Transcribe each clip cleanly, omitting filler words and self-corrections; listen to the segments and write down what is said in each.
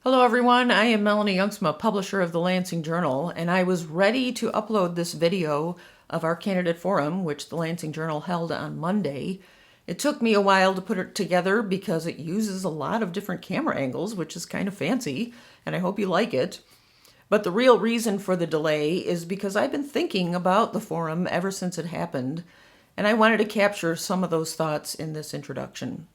Hello everyone, I am Melanie Jongsma, publisher of the Lansing Journal, and I was ready to upload this video of our candidate forum, which the Lansing Journal held on Monday. It took me a while to put it together because it uses a lot of different camera angles, which is kind of fancy, and I hope you like it. But the real reason for the delay is because I've been thinking about the forum ever since it happened, and I wanted to capture some of those thoughts in this introduction.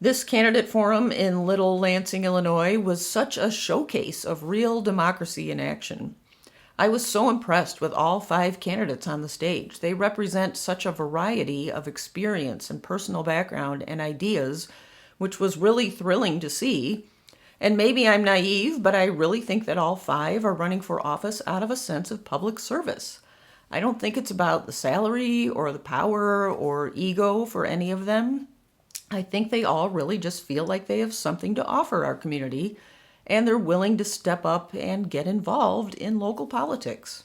This candidate forum in Little Lansing, Illinois was such a showcase of real democracy in action. I was so impressed with all 5 candidates on the stage. They represent such a variety of experience and personal background and ideas, which was really thrilling to see. And maybe I'm naive, but I really think that all 5 are running for office out of a sense of public service. I don't think it's about the salary or the power or ego for any of them. I think they all really just feel like they have something to offer our community, and they're willing to step up and get involved in local politics.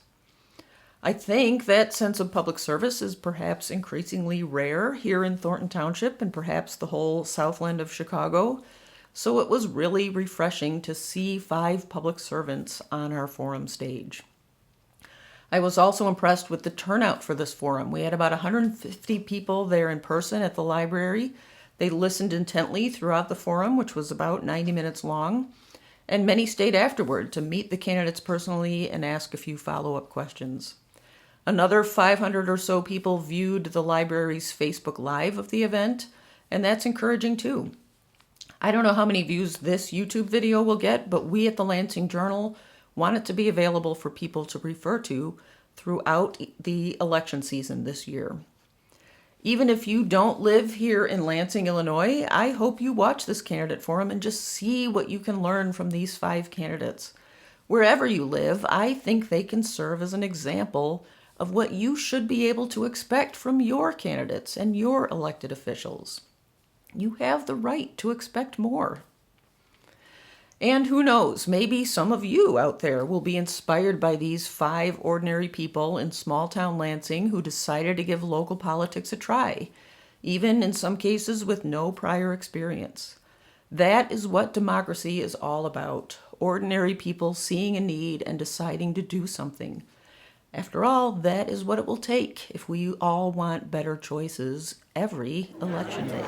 I think that sense of public service is perhaps increasingly rare here in Thornton Township and perhaps the whole Southland of Chicago, so it was really refreshing to see 5 public servants on our forum stage. I was also impressed with the turnout for this forum. We had about 150 people there in person at the library. They listened intently throughout the forum, which was about 90 minutes long, and many stayed afterward to meet the candidates personally and ask a few follow-up questions. Another 500 or so people viewed the library's Facebook Live of the event, and that's encouraging too. I don't know how many views this YouTube video will get, but we at the Lansing Journal want it to be available for people to refer to throughout the election season this year. Even if you don't live here in Lansing, Illinois, I hope you watch this candidate forum and just see what you can learn from these 5 candidates. Wherever you live, I think they can serve as an example of what you should be able to expect from your candidates and your elected officials. You have the right to expect more. And who knows, maybe some of you out there will be inspired by these 5 ordinary people in small-town Lansing who decided to give local politics a try, even in some cases with no prior experience. That is what democracy is all about, ordinary people seeing a need and deciding to do something. After all, that is what it will take if we all want better choices every election day.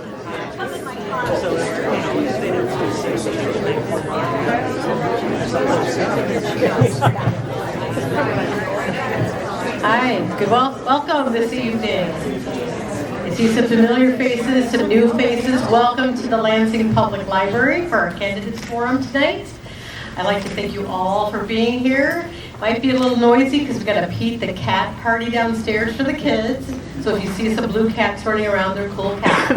Hi, welcome this evening. I see some familiar faces, some new faces. Welcome to the Lansing Public Library for our candidates forum tonight. I'd like to thank you all for being here. Might be a little noisy because we've got a Pete the Cat party downstairs for the kids. So if you see some blue cats running around, they're cool cats.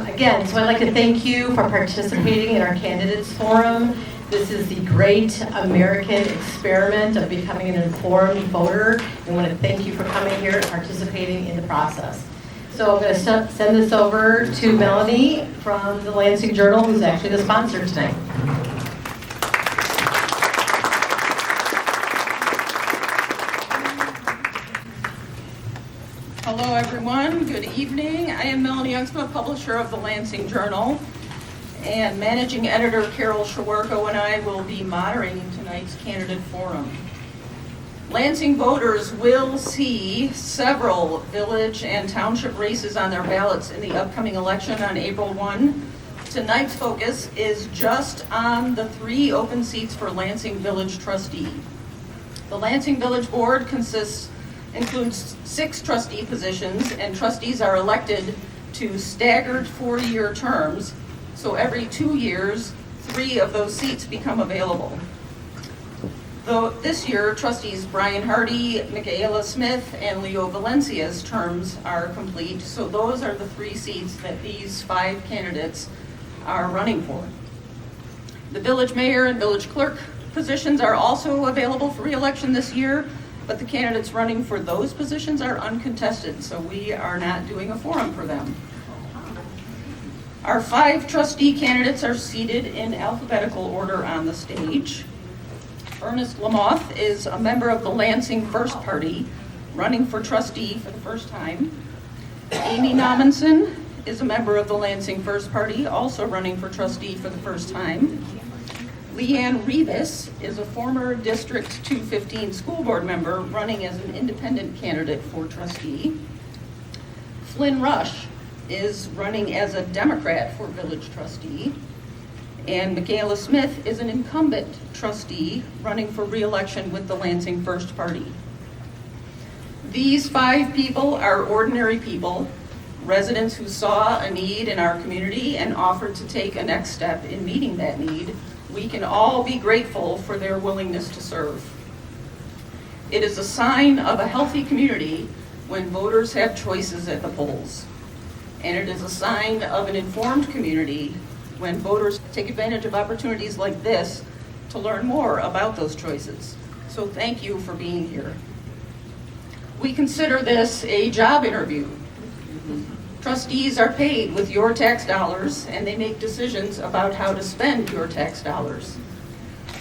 Again, so I'd like to thank you for participating in our candidates forum. This is the great American experiment of becoming an informed voter. I want to thank you for coming here and participating in the process. So I'm going to send this over to Melanie from the Lansing Journal, who's actually the sponsor tonight. Hello everyone, good evening. I am Melanie Jongsma, publisher of the Lansing Journal, and managing editor Carole Sharwarko and I will be moderating tonight's candidate forum. Lansing voters will see several village and township races on their ballots in the upcoming election on April 1. Tonight's focus is just on the 3 open seats for Lansing Village Trustee. The Lansing Village Board includes 6 trustee positions, and trustees are elected to staggered 4-year terms, so every 2 years, 3 of those seats become available. Though this year, trustees Brian Hardy, Micaela Smith, and Leo Valencia's terms are complete, so those are the 3 seats that these 5 candidates are running for. The village mayor and village clerk positions are also available for re-election this year, but the candidates running for those positions are uncontested, so we are not doing a forum for them. Our 5 trustee candidates are seated in alphabetical order on the stage. Ernst Lamothe is a member of the Lansing First Party, running for trustee for the first time. Amy Nommensen is a member of the Lansing First Party, also running for trustee for the first time. LeeAnn Revis is a former District 215 school board member running as an independent candidate for trustee. Flynn Rush is running as a Democrat for village trustee. And Micaela Smith is an incumbent trustee running for re-election with the Lansing First Party. These 5 people are ordinary people, residents who saw a need in our community and offered to take a next step in meeting that need. We can all be grateful for their willingness to serve. It is a sign of a healthy community when voters have choices at the polls. And it is a sign of an informed community when voters take advantage of opportunities like this to learn more about those choices. So thank you for being here. We consider this a job interview. Trustees are paid with your tax dollars, and they make decisions about how to spend your tax dollars.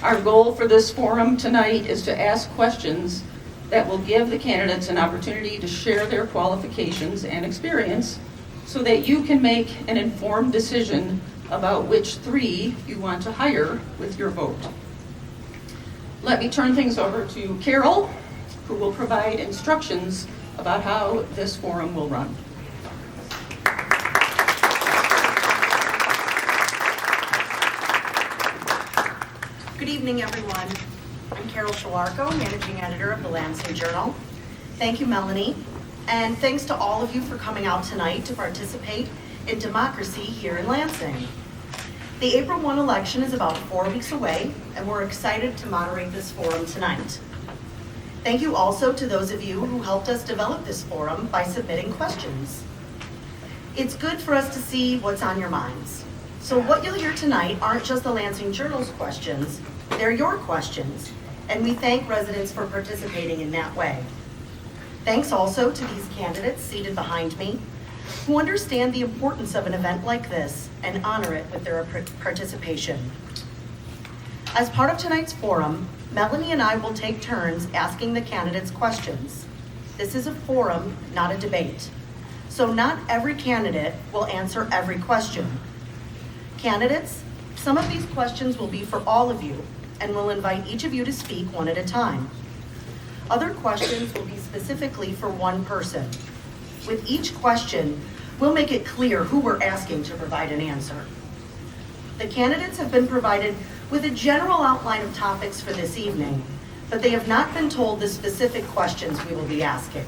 Our goal for this forum tonight is to ask questions that will give the candidates an opportunity to share their qualifications and experience so that you can make an informed decision about which 3 you want to hire with your vote. Let me turn things over to Carole, who will provide instructions about how this forum will run. Good evening, everyone. I'm Carole Sharwarko, Managing Editor of the Lansing Journal. Thank you, Melanie, and thanks to all of you for coming out tonight to participate in democracy here in Lansing. The April 1 election is about 4 weeks away, and we're excited to moderate this forum tonight. Thank you also to those of you who helped us develop this forum by submitting questions. It's good for us to see what's on your minds. So what you'll hear tonight aren't just the Lansing Journal's questions, they're your questions, and we thank residents for participating in that way. Thanks also to these candidates seated behind me, who understand the importance of an event like this and honor it with their participation. As part of tonight's forum, Melanie and I will take turns asking the candidates questions. This is a forum, not a debate. So not every candidate will answer every question. Candidates, some of these questions will be for all of you, and we'll invite each of you to speak one at a time. Other questions will be specifically for one person. With each question, we'll make it clear who we're asking to provide an answer. The candidates have been provided with a general outline of topics for this evening, but they have not been told the specific questions we will be asking.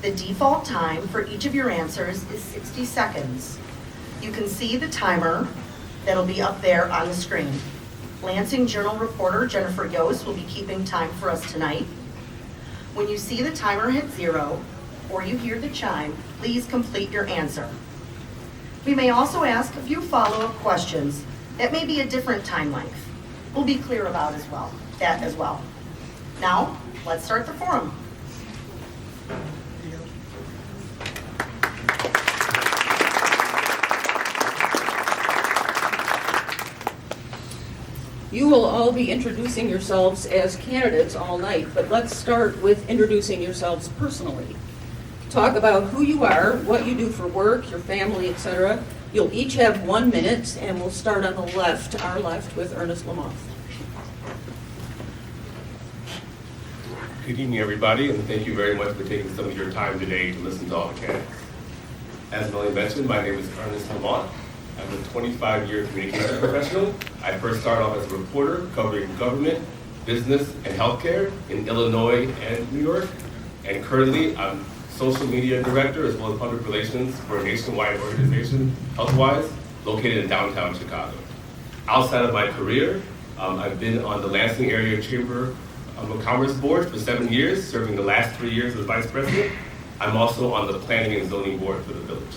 The default time for each of your answers is 60 seconds. You can see the timer that'll be up there on the screen. Lansing Journal reporter Jennifer Yost will be keeping time for us tonight. When you see the timer hit 0 or you hear the chime, please complete your answer. We may also ask a few follow-up questions that may be a different time length. We'll be clear about that as well. Now, let's start the forum. You will all be introducing yourselves as candidates all night, but let's start with introducing yourselves personally. Talk about who you are, what you do for work, your family, etc. You'll each have 1 minute, and we'll start on the left, our left, with Ernst Lamothe. Good evening, everybody, and thank you very much for taking some of your time today to listen to all the candidates. As Melanie mentioned, my name is Ernst Lamothe. I'm a 25-year communications professional. I first started off as a reporter covering government, business, and healthcare in Illinois and New York. And currently, I'm social media director as well as public relations for a nationwide organization, Healthwise, located in downtown Chicago. Outside of my career, I've been on the Lansing Area Chamber of Commerce Board for 7 years, serving the last 3 years as vice president. I'm also on the planning and zoning board for the village.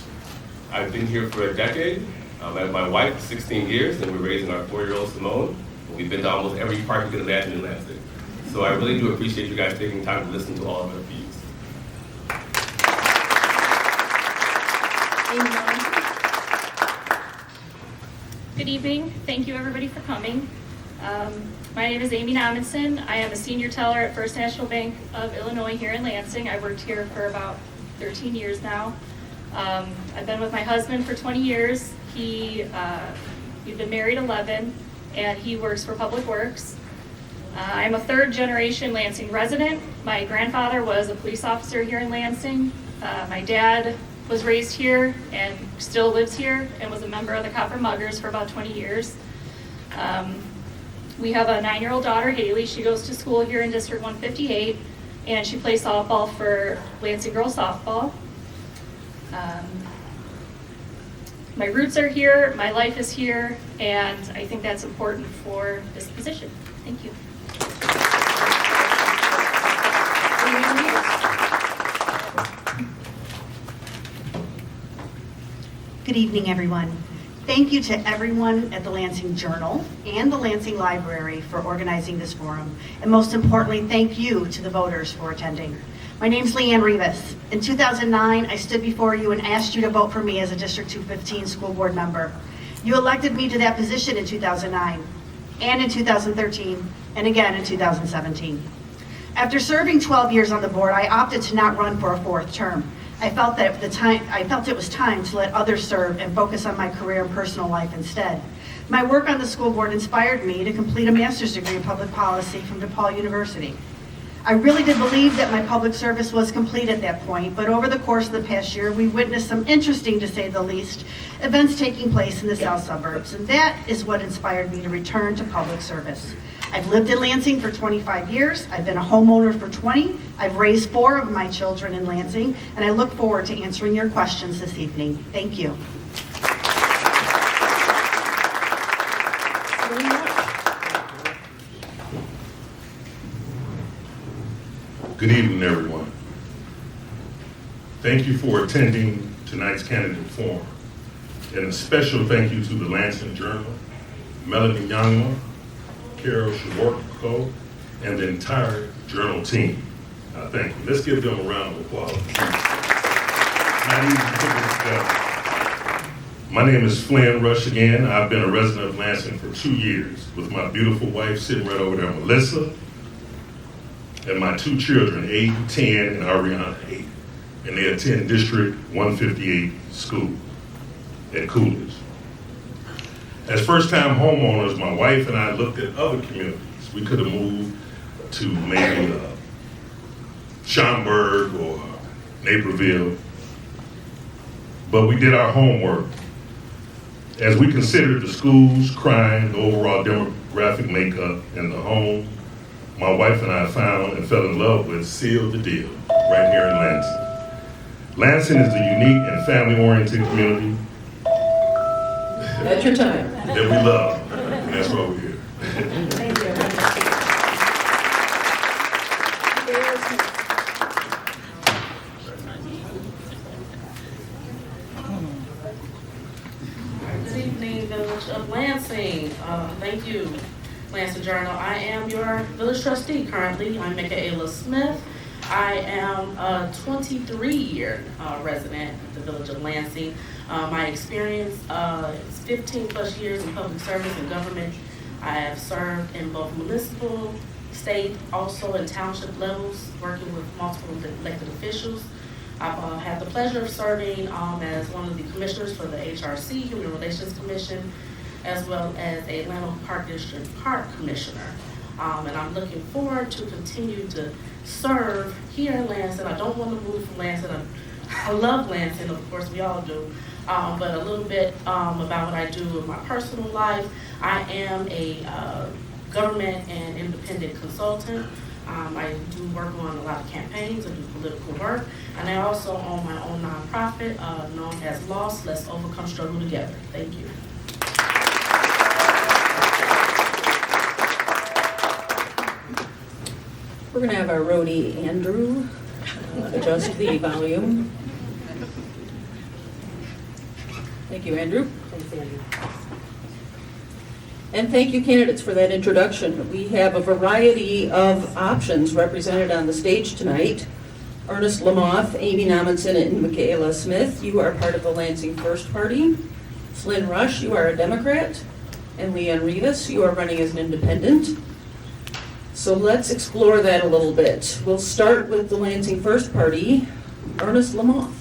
I've been here for a decade. I have my wife for 16 years, and we're raising our 4-year-old Simone. We've been to almost every park you can imagine in Lansing. So I really do appreciate you guys taking time to listen to all of our views. Good evening. Thank you, everybody, for coming. My name is Amy Nommensen. I am a senior teller at First National Bank of Illinois here in Lansing. I've worked here for about 13 years now. I've been with my husband for 20 years. We've been married 11, and he works for Public Works. I'm a third-generation Lansing resident. My grandfather was a police officer here in Lansing. My dad was raised here and still lives here and was a member of the Copper Muggers for about 20 years. We have a 9-year-old daughter, Haley. She goes to school here in District 158, and she plays softball for Lansing Girls Softball. My roots are here, my life is here, and I think that's important for this position. Thank you. Good evening, everyone. Thank you to everyone at the Lansing Journal and the Lansing Library for organizing this forum. And most importantly, thank you to the voters for attending. My name's LeeAnn Revis. In 2009, I stood before you and asked you to vote for me as a District 215 school board member. You elected me to that position in 2009, and in 2013, and again in 2017. After serving 12 years on the board, I opted to not run for a 4th term. I felt it was time to let others serve and focus on my career and personal life instead. My work on the school board inspired me to complete a master's degree in public policy from DePaul University. I really did believe that my public service was complete at that point, but over the course of the past year, we witnessed some interesting, to say the least, events taking place in the south suburbs, and that is what inspired me to return to public service. I've lived in Lansing for 25 years, I've been a homeowner for 20, I've raised 4 of my children in Lansing, and I look forward to answering your questions this evening. Thank you. Good evening, everyone. Thank you for attending tonight's candidate forum. And a special thank you to the Lansing Journal, Melanie Jongsma, Carole Sharwarko, and the entire Journal team. Thank you. Let's give them a round of applause. Not easy to put this together. My name is Flynn Rush again. I've been a resident of Lansing for 2 years with my beautiful wife sitting right over there, Melissa, and my 2 children, Aiden, 10, and Ariana, 8. And they attend District 158 school at Coolidge. As first-time homeowners, my wife and I looked at other communities. We could have moved to maybe Schaumburg or Naperville, but we did our homework. As we considered the schools, crime, the overall demographic makeup, and the home, my wife and I found and fell in love with, sealed the deal right here in Lansing. Lansing is a unique and family-oriented community That's your time. that we love, and that's why we're here. Thank you. Good evening, Village of Lansing. Thank you, Lansing Journal. I am your Village Trustee currently. I'm Micaela Smith. I am a 23-year resident of the Village of Lansing. My experience is 15 plus years in public service and government. I have served in both municipal, state, also in township levels, working with multiple elected officials. I've had the pleasure of serving as one of the commissioners for the HRC, Human Relations Commission, as well as a Atlanta Park District Park Commissioner. And I'm looking forward to continue to serve here in Lansing. I don't want to move from Lansing. I love Lansing, of course, we all do. But a little bit about what I do in my personal life. I am a government and independent consultant. I do work on a lot of campaigns, I do political work, and I also own my own nonprofit known as Lost, Let's Overcome Struggle Together. Thank you. We're going to have our roadie, Andrew, adjust the volume. Thank you, Andrew. Thanks, Andrew. And thank you, candidates, for that introduction. We have a variety of options represented on the stage tonight. Ernst Lamothe, Amy Nommensen, and Micaela Smith, you are part of the Lansing First Party. Flynn Rush, you are a Democrat. And LeeAnn Revis, you are running as an independent. So let's explore that a little bit. We'll start with the Lansing First Party, Ernst Lamothe.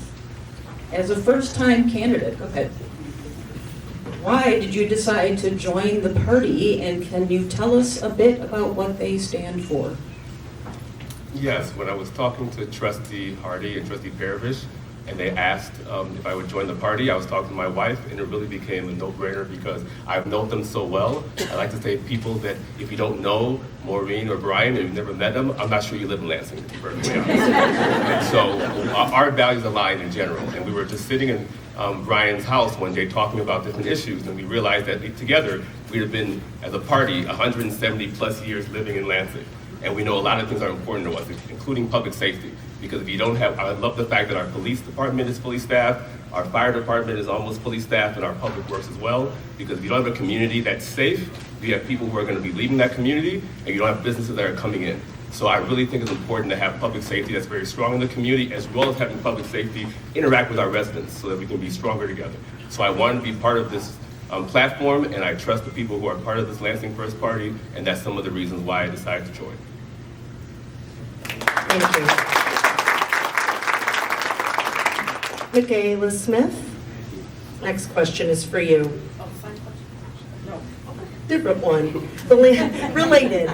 As a first-time candidate, go ahead. Why did you decide to join the party, and can you tell us a bit about what they stand for? Yes, when I was talking to Trustee Harvey and Trustee Parrish, and they asked if I would join the party, I was talking to my wife, and it really became a no-brainer because I've known them so well. I like to say people that if you don't know Maureen or Brian and you've never met them, I'm not sure you live in Lansing, to be perfectly honest. And so our values align in general, and we were just sitting in Brian's house one day talking about different issues, and we realized that together we'd have been, as a party, 170 plus years living in Lansing. And we know a lot of things are important to us, including public safety. Because if you don't have, I love the fact that our police department is fully staffed, our fire department is almost fully staffed, and our public works as well. Because if you don't have a community that's safe, you have people who are going to be leaving that community, and you don't have businesses that are coming in. So I really think it's important to have public safety that's very strong in the community, as well as having public safety interact with our residents so that we can be stronger together. So I wanted to be part of this platform, and I trust the people who are part of this Lansing First Party, and that's some of the reasons why I decided to join. Thank you. Micaela Smith, next question is for you. Oh, same question? No. Different one, related.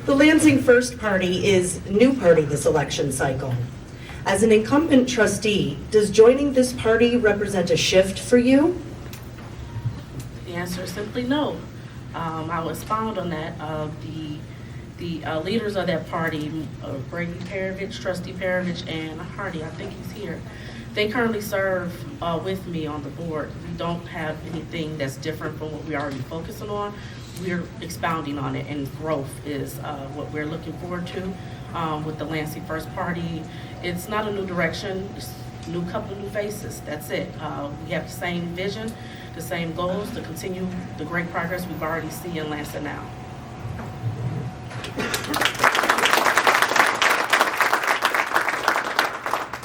The Lansing First Party is new party this election cycle. As an incumbent trustee, does joining this party represent a shift for you? The answer is simply no. I will expound on that. The leaders of that party, Brady Parrish, Trustee Parrish, and Hardy, I think he's here. They currently serve with me on the board. We don't have anything that's different from what we're already focusing on. We're expounding on it, and growth is what we're looking forward to with the Lansing First Party. It's not a new direction, it's a new couple of new faces, that's it. We have the same vision, the same goals to continue the great progress we've already seen in Lansing now.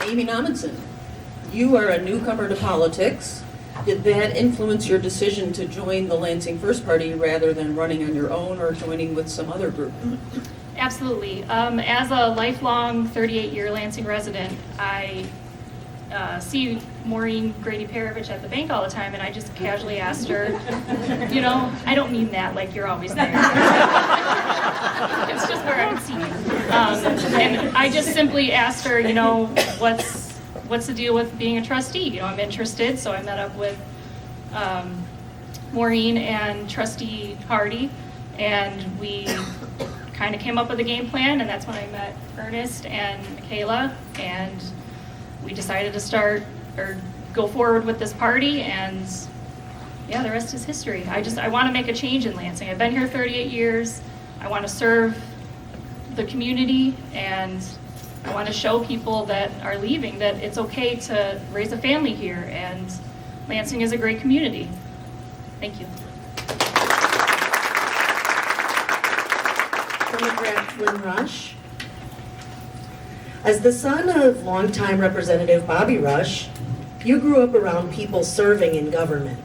Amy Nommensen, you are a newcomer to politics. Did that influence your decision to join the Lansing First Party rather than running on your own or joining with some other group? Absolutely. As a lifelong 38-year Lansing resident, I see Maureen Grady Parrish at the bank all the time, and I just casually asked her, you know, I don't mean that like you're always there. It's just where I would see you. And I just simply asked her, you know, what's the deal with being a trustee? You know, I'm interested, so I met up with Maureen and Trustee Hardy, and we kind of came up with a game plan, and that's when I met Ernst and Micaela, and we decided to start or go forward with this party, and yeah, the rest is history. I want to make a change in Lansing. I've been here 38 years. I want to serve the community, and I want to show people that are leaving that it's okay to raise a family here, and Lansing is a great community. Thank you. Democrat Flynn Rush. As the son of longtime Representative Bobby Rush, you grew up around people serving in government.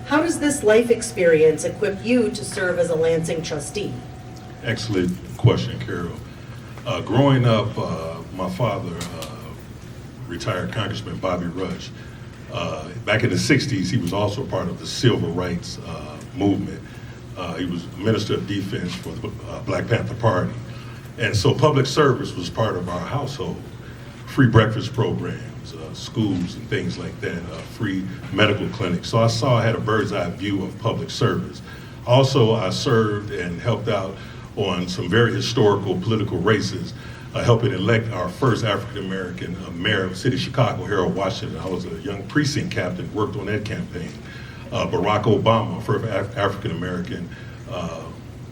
How does this life experience equip you to serve as a Lansing trustee? Excellent question, Carole. Growing up, my father, retired Congressman Bobby Rush, back in the 60s, he was also part of the civil rights movement. He was Minister of Defense for the Black Panther Party. And so public service was part of our household. Free breakfast programs, schools and things like that, free medical clinics. So I had a bird's eye view of public service. Also, I served and helped out on some very historical political races, helping elect our first African-American mayor of the city of Chicago, Harold Washington. I was a young precinct captain, worked on that campaign. Barack Obama, first African-American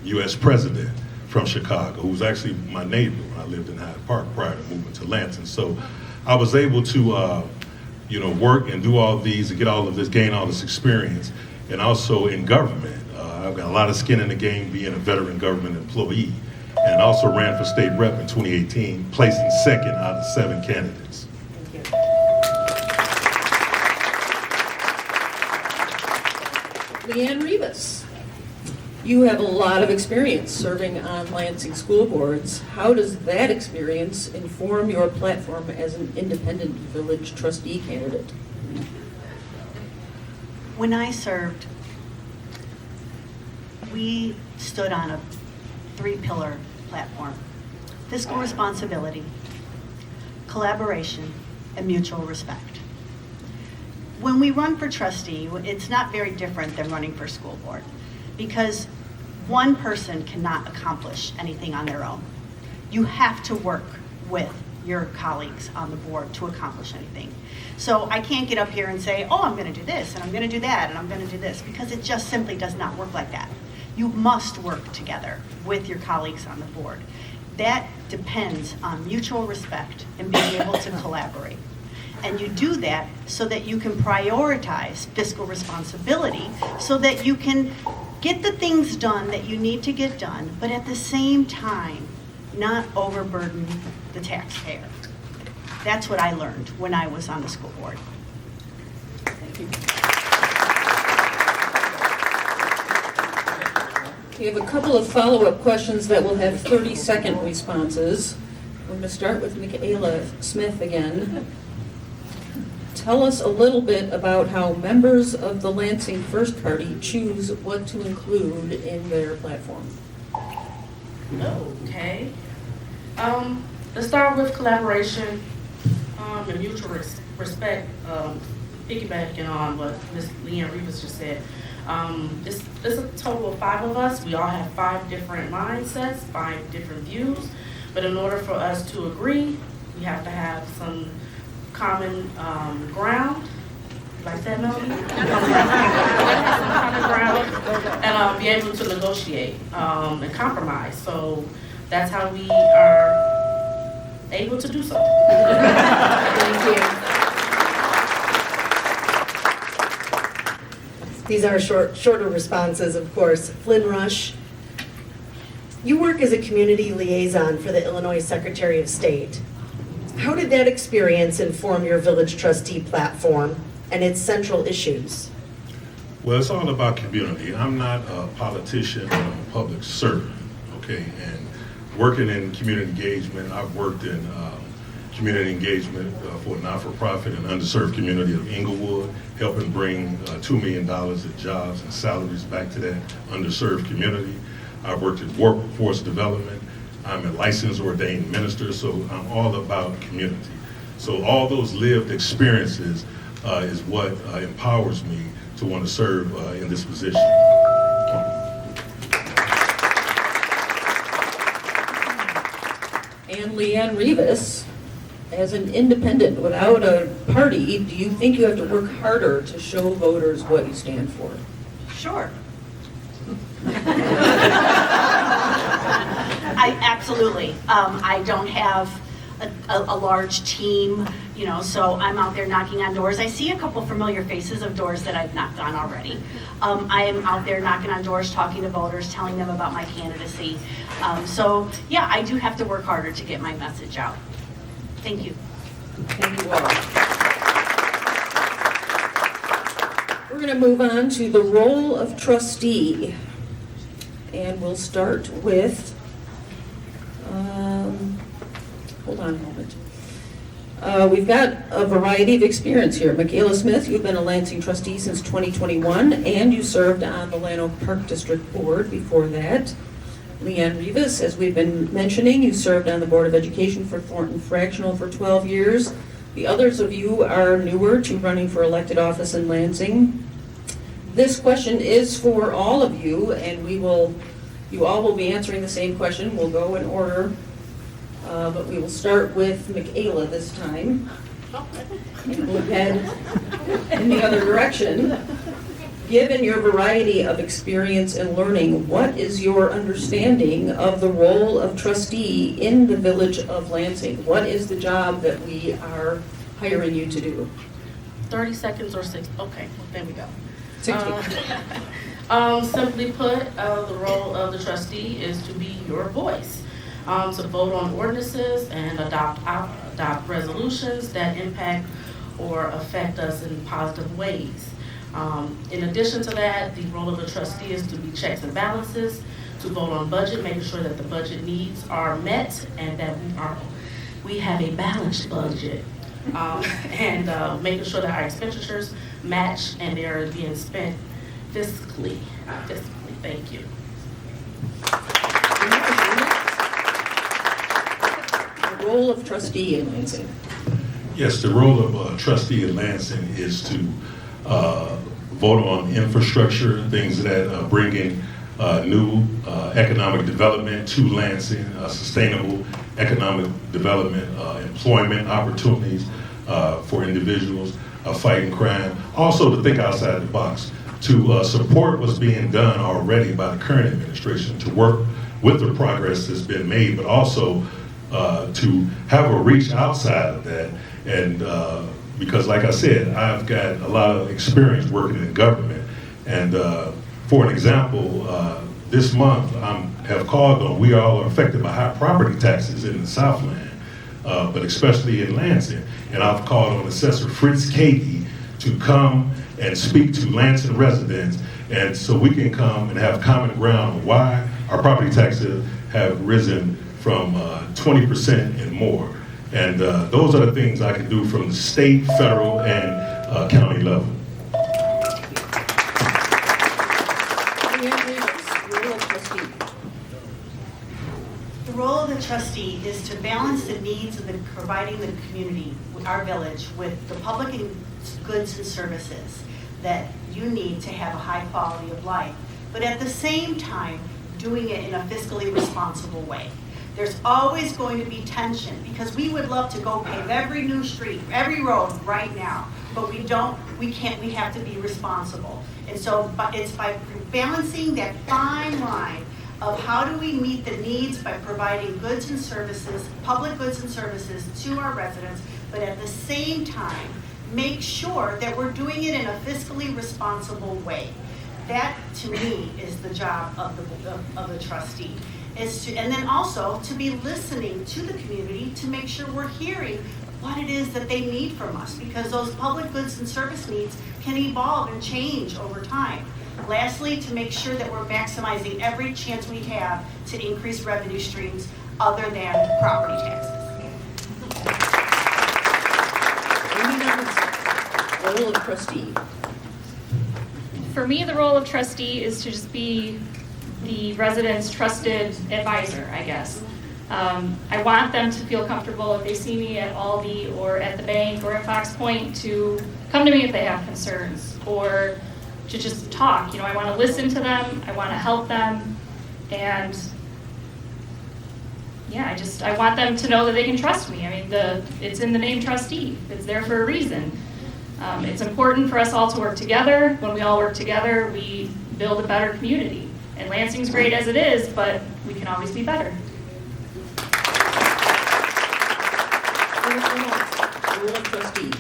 US president from Chicago, who was actually my neighbor when I lived in Hyde Park prior to moving to Lansing. So I was able to work and do all these and get all of this, gain all this experience. And also in government, I've got a lot of skin in the game being a veteran government employee, and also ran for state rep in 2018, placing second out of 7 candidates. Thank you. LeeAnn Revis, You have a lot of experience serving on Lansing school boards. How does that experience inform your platform as an independent village trustee candidate? When I served, we stood on a 3-pillar platform: fiscal responsibility, collaboration, and mutual respect. When we run for trustee, it's not very different than running for school board, because one person cannot accomplish anything on their own. You have to work with your colleagues on the board to accomplish anything. So I can't get up here and say, oh, I'm going to do this, and I'm going to do that, and I'm going to do this, because it just simply does not work like that. You must work together with your colleagues on the board. That depends on mutual respect and being able to collaborate. And you do that so that you can prioritize fiscal responsibility, so that you can get the things done that you need to get done, but at the same time, not overburden the taxpayer. That's what I learned when I was on the school board. Thank you. We have a couple of follow-up questions that will have 30-second responses. We're going to start with Micaela Smith again. Tell us a little bit about how members of the Lansing First Party choose what to include in their platform. Okay. Let's start with collaboration and mutual respect. Piggybacking on what Ms. LeeAnn Revis just said. It's a total of 5 of us. We all have 5 different mindsets, 5 different views. But in order for us to agree, we have to have some common ground. Like that, Melanie? Some common ground. And be able to negotiate and compromise. So that's how we are able to do so. Thank you. These are shorter responses, of course. Flynn Rush, you work as a community liaison for the Illinois Secretary of State. How did that experience inform your village trustee platform and its central issues? Well, it's all about community. I'm not a politician, I'm a public servant, okay? And working in community engagement, I've worked in community engagement for a not-for-profit and underserved community of Inglewood, helping bring $2 million of jobs and salaries back to that underserved community. I've worked in workforce development. I'm a licensed ordained minister, so I'm all about community. So all those lived experiences is what empowers me to want to serve in this position. And LeeAnn Revis, as an independent without a party, do you think you have to work harder to show voters what you stand for? Sure. Absolutely. I don't have a large team, so I'm out there knocking on doors. I see a couple familiar faces of doors that I've knocked on already. I am out there knocking on doors, talking to voters, telling them about my candidacy. So yeah, I do have to work harder to get my message out. Thank you. Thank you all. We're going to move on to the role of trustee. And we'll start with, hold on a moment. We've got a variety of experience here. Micaela Smith, you've been a Lansing trustee since 2021, and you served on the Llano Park District Board before that. LeeAnn Revis, as we've been mentioning, you served on the Board of Education for Thornton Fractional for 12 years. The others of you are newer to running for elected office in Lansing. This question is for all of you, and you all will be answering the same question. We'll go in order, but we will start with Micaela this time. And we'll head in the other direction. Given your variety of experience and learning, what is your understanding of the role of trustee in the Village of Lansing? What is the job that we are hiring you to do? 30 seconds or 6. Okay, there we go. 60. Simply put, the role of the trustee is to be your voice, to vote on ordinances and adopt resolutions that impact or affect us in positive ways. In addition to that, the role of the trustee is to be checks and balances, to vote on budget, making sure that the budget needs are met and that we have a balanced budget. And making sure that our expenditures match and they are being spent fiscally. Thank you. The role of trustee in Lansing. Yes, the role of trustee in Lansing is to vote on infrastructure, things that bring in new economic development to Lansing, sustainable economic development, employment opportunities for individuals, fighting crime. Also to think outside the box, to support what's being done already by the current administration, to work with the progress that's been made, but also to have a reach outside of that. And because like I said, I've got a lot of experience working in government. And for an example, this month I have called on, we all are affected by high property taxes in the Southland, but especially in Lansing. And I've called on Assessor Fritz Kagi to come and speak to Lansing residents, and so we can come and have common ground on why our property taxes have risen from 20% and more. And those are the things I can do from the state, federal, and county level. The role of the trustee is to balance the needs of providing the community, our village, with the public goods and services that you need to have a high quality of life, but at the same time, doing it in a fiscally responsible way. There's always going to be tension because we would love to go pave every new street, every road right now, but we can't, we have to be responsible. And so it's by balancing that fine line of how do we meet the needs by providing goods and services, public goods and services to our residents, but at the same time, make sure that we're doing it in a fiscally responsible way. That, to me, is the job of the trustee. And then also to be listening to the community to make sure we're hearing what it is that they need from us, because those public goods and service needs can evolve and change over time. Lastly, to make sure that we're maximizing every chance we have to increase revenue streams other than property taxes. Role of trustee. For me, the role of trustee is to just be the residents' trusted advisor, I guess. I want them to feel comfortable if they see me at Aldi or at the bank or at Fox Point to come to me if they have concerns or to just talk. You know, I want to listen to them, I want to help them, and yeah, I want them to know that they can trust me. I mean, it's in the name trustee. It's there for a reason. It's important for us all to work together. When we all work together, we build a better community. And Lansing's great as it is, but we can always be better. Role of trustee.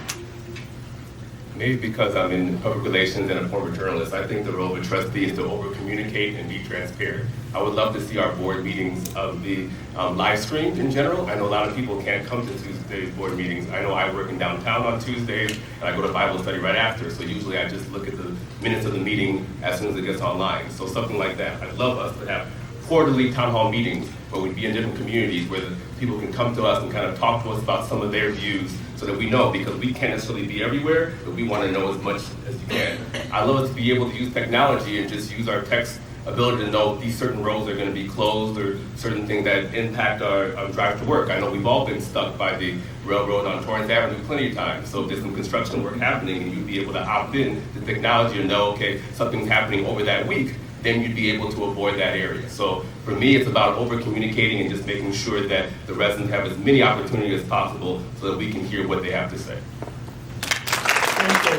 Maybe because I'm in public relations and a former journalist, I think the role of a trustee is to over-communicate and be transparent. I would love to see our board meetings be live streamed in general. I know a lot of people can't come to Tuesday's board meetings. I know I work in downtown on Tuesdays, and I go to Bible study right after, so usually I just look at the minutes of the meeting as soon as it gets online. So something like that. I'd love us to have quarterly town hall meetings where we'd be in different communities where the people can come to us and kind of talk to us about some of their views so that we know, because we can't necessarily be everywhere, but we want to know as much as you can. I love us to be able to use technology and just use our text ability to know these certain roads are going to be closed or certain things that impact our drive to work. I know we've all been stuck by the railroad on Torrance Avenue plenty of times, so if there's some construction work happening and you'd be able to opt in to technology and know, okay, something's happening over that week, then you'd be able to avoid that area. So for me, it's about over-communicating and just making sure that the residents have as many opportunities as possible so that we can hear what they have to say. Thank you.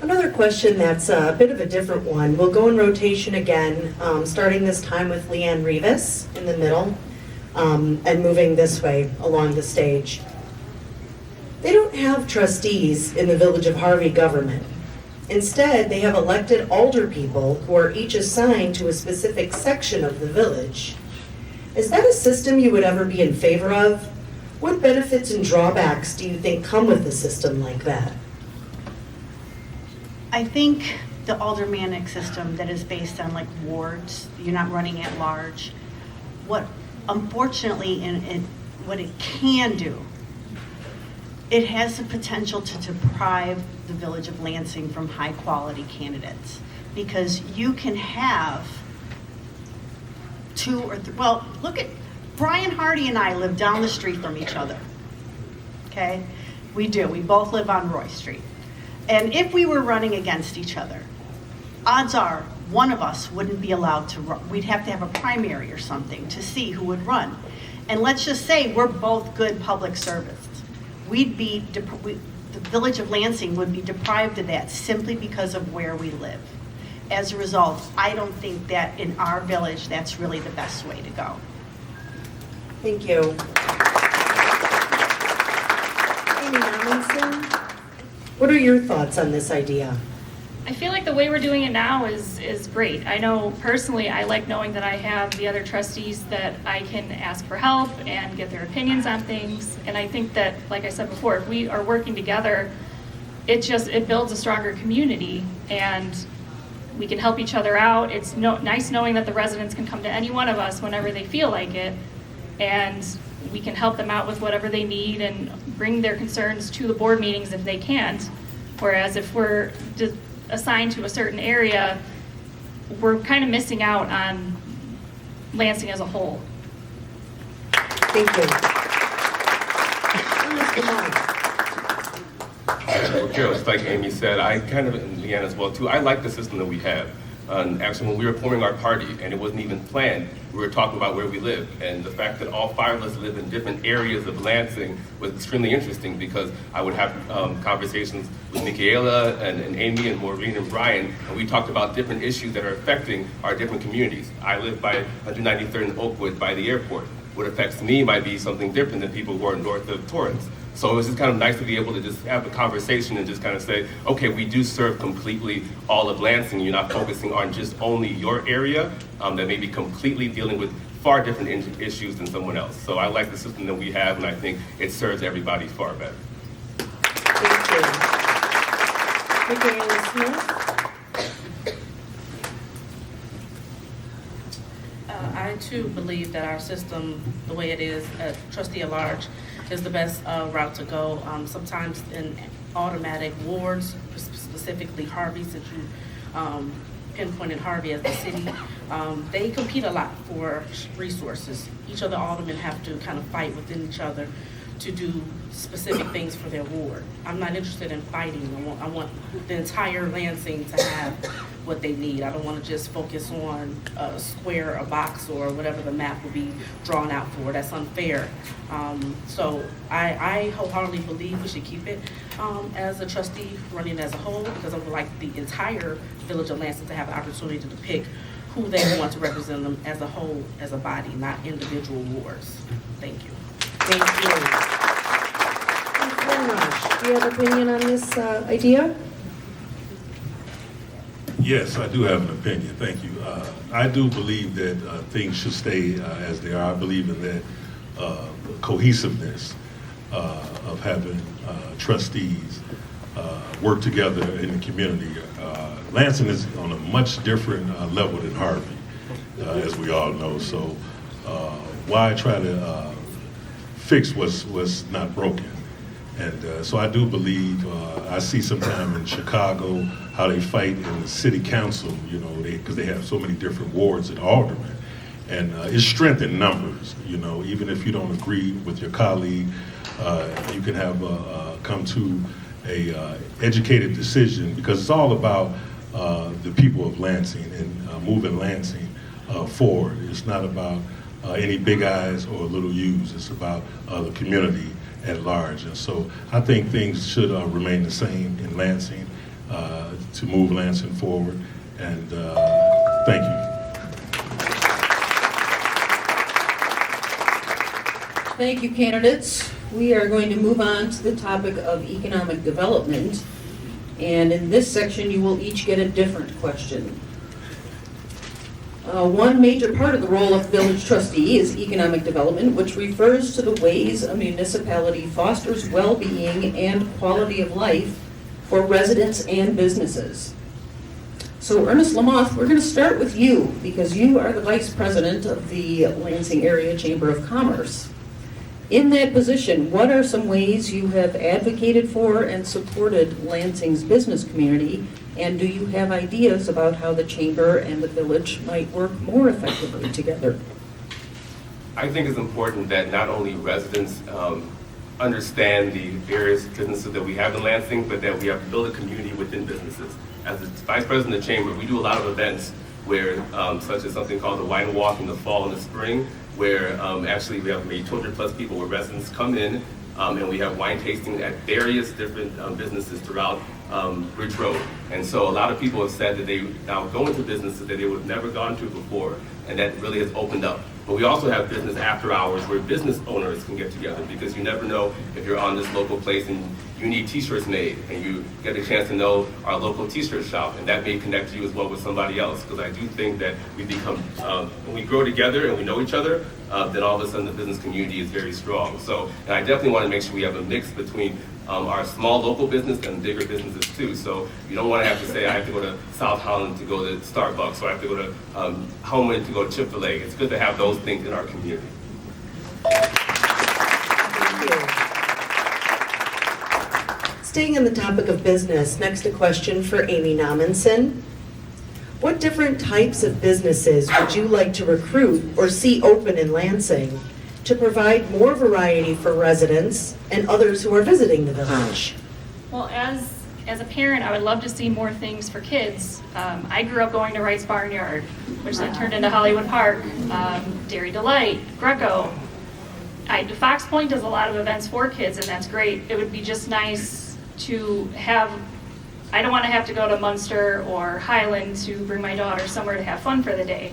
Another question that's a bit of a different one. We'll go in rotation again, starting this time with LeeAnn Revis in the middle, and moving this way along the stage. They don't have trustees in the Village of Harvey government. Instead, they have elected alder people who are each assigned to a specific section of the village. Is that a system you would ever be in favor of? What benefits and drawbacks do you think come with a system like that? I think the aldermanic system that is based on like wards, you're not running at large. What unfortunately, what it can do, it has the potential to deprive the Village of Lansing from high quality candidates, because you can have two or three, well, look at, Brian Hardy and I live down the street from each other, okay? We do, we both live on Roy Street. And if we were running against each other, odds are one of us wouldn't be allowed to run. We'd have to have a primary or something to see who would run. And let's just say we're both good public servants. The Village of Lansing would be deprived of that simply because of where we live. As a result, I don't think that in our village, that's really the best way to go. Thank you. Nommensen, what are your thoughts on this idea? I feel like the way we're doing it now is great. I know personally I like knowing that I have the other trustees that I can ask for help and get their opinions on things. And I think that, like I said before, if we are working together, it builds a stronger community and we can help each other out. It's nice knowing that the residents can come to any one of us whenever they feel like it, and we can help them out with whatever they need and bring their concerns to the board meetings if they can't. Whereas if we're assigned to a certain area, we're kind of missing out on Lansing as a whole. Thank you. Well, Carol, just like Amy said, I kind of, and LeeAnn as well too, I like the system that we have. Actually, when we were forming our party, and it wasn't even planned, we were talking about where we live. And the fact that all 5 of us live in different areas of Lansing was extremely interesting, because I would have conversations with Micaela and Amy and Maureen and Brian, and we talked about different issues that are affecting our different communities. I live by 193rd and Oakwood by the airport. What affects me might be something different than people who are north of Torrance. So it was just kind of nice to be able to just have a conversation and just kind of say, okay, we do serve completely all of Lansing. You're not focusing on just only your area that may be completely dealing with far different issues than someone else. So I like the system that we have, and I think it serves everybody far better. Thank you. Micaela Smith? I too believe that our system, the way it is, trustee at large, is the best route to go. Sometimes in automatic wards, specifically Harvey, since you pinpointed Harvey as the city, they compete a lot for resources. Each of the aldermen have to kind of fight within each other to do specific things for their ward. I'm not interested in fighting. I want the entire Lansing to have what they need. I don't want to just focus on a square, a box, or whatever the map will be drawn out for. That's unfair. So I wholeheartedly believe we should keep it as a trustee running as a whole, because I would like the entire Village of Lansing to have the opportunity to pick who they want to represent them as a whole, as a body, not individual wards. Thank you. Thank you. Flynn Rush, do you have an opinion on this idea? Yes, I do have an opinion. Thank you. I do believe that things should stay as they are. I believe in that cohesiveness of having trustees work together in the community. Lansing is on a much different level than Harvey, as we all know. So why try to fix what's not broken? And so I do believe, I see sometimes in Chicago how they fight in the city council, you know, because they have so many different wards and aldermen. And it's strength in numbers, you know, even if you don't agree with your colleague, you can have come to a educated decision, because it's all about the people of Lansing and moving Lansing forward. It's not about any big eyes or little U's. It's about the community at large. And so I think things should remain the same in Lansing to move Lansing forward. And thank you. Thank you, candidates. We are going to move on to the topic of economic development. And in this section, you will each get a different question. One major part of the role of village trustee is economic development, which refers to the ways a municipality fosters well-being and quality of life for residents and businesses. So Ernst Lamothe, we're going to start with you because you are the Vice President of the Lansing Area Chamber of Commerce. In that position, what are some ways you have advocated for and supported Lansing's business community, and do you have ideas about how the Chamber and the Village might work more effectively together? I think it's important that not only residents understand the various businesses that we have in Lansing, but that we have to build a community within businesses. As the Vice President of the Chamber, we do a lot of events where, such as something called the Wine Walk in the fall and the spring, where actually we have maybe 200 plus people where residents come in and we have wine tasting at various different businesses throughout Bridge Road. And so a lot of people have said that they now go into businesses that they would have never gone to before, and that really has opened up. But we also have business after hours where business owners can get together, because you never know if you're on this local place and you need t-shirts made and you get a chance to know our local t-shirt shop, and that may connect you as well with somebody else. Because I do think that we become, when we grow together and we know each other, then all of a sudden the business community is very strong. So, and I definitely want to make sure we have a mix between our small local business and bigger businesses too. So you don't want to have to say, I have to go to South Holland to go to Starbucks, or I have to go to Homewood to go to Chick-fil-A. It's good to have those things in our community. Thank you. Staying on the topic of business, next a question for Amy Nommensen. What different types of businesses would you like to recruit or see open in Lansing to provide more variety for residents and others who are visiting the village? Well, as a parent, I would love to see more things for kids. I grew up going to Wright's Barnyard, which then turned into Hollywood Park, Dairy Delight, Greco. Fox Point does a lot of events for kids, and that's great. It would be just nice to have, I don't want to have to go to Munster or Highland to bring my daughter somewhere to have fun for the day.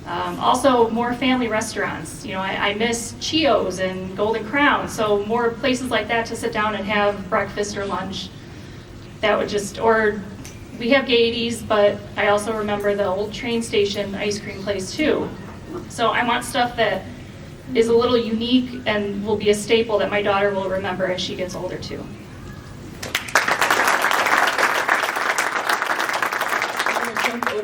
Also, more family restaurants. You know, I miss Chio's and Golden Crown, so more places like that to sit down and have breakfast or lunch. That would just, or we have Gaieties, but I also remember the old train station ice cream place too. So I want stuff that is a little unique and will be a staple that my daughter will remember as she gets older too.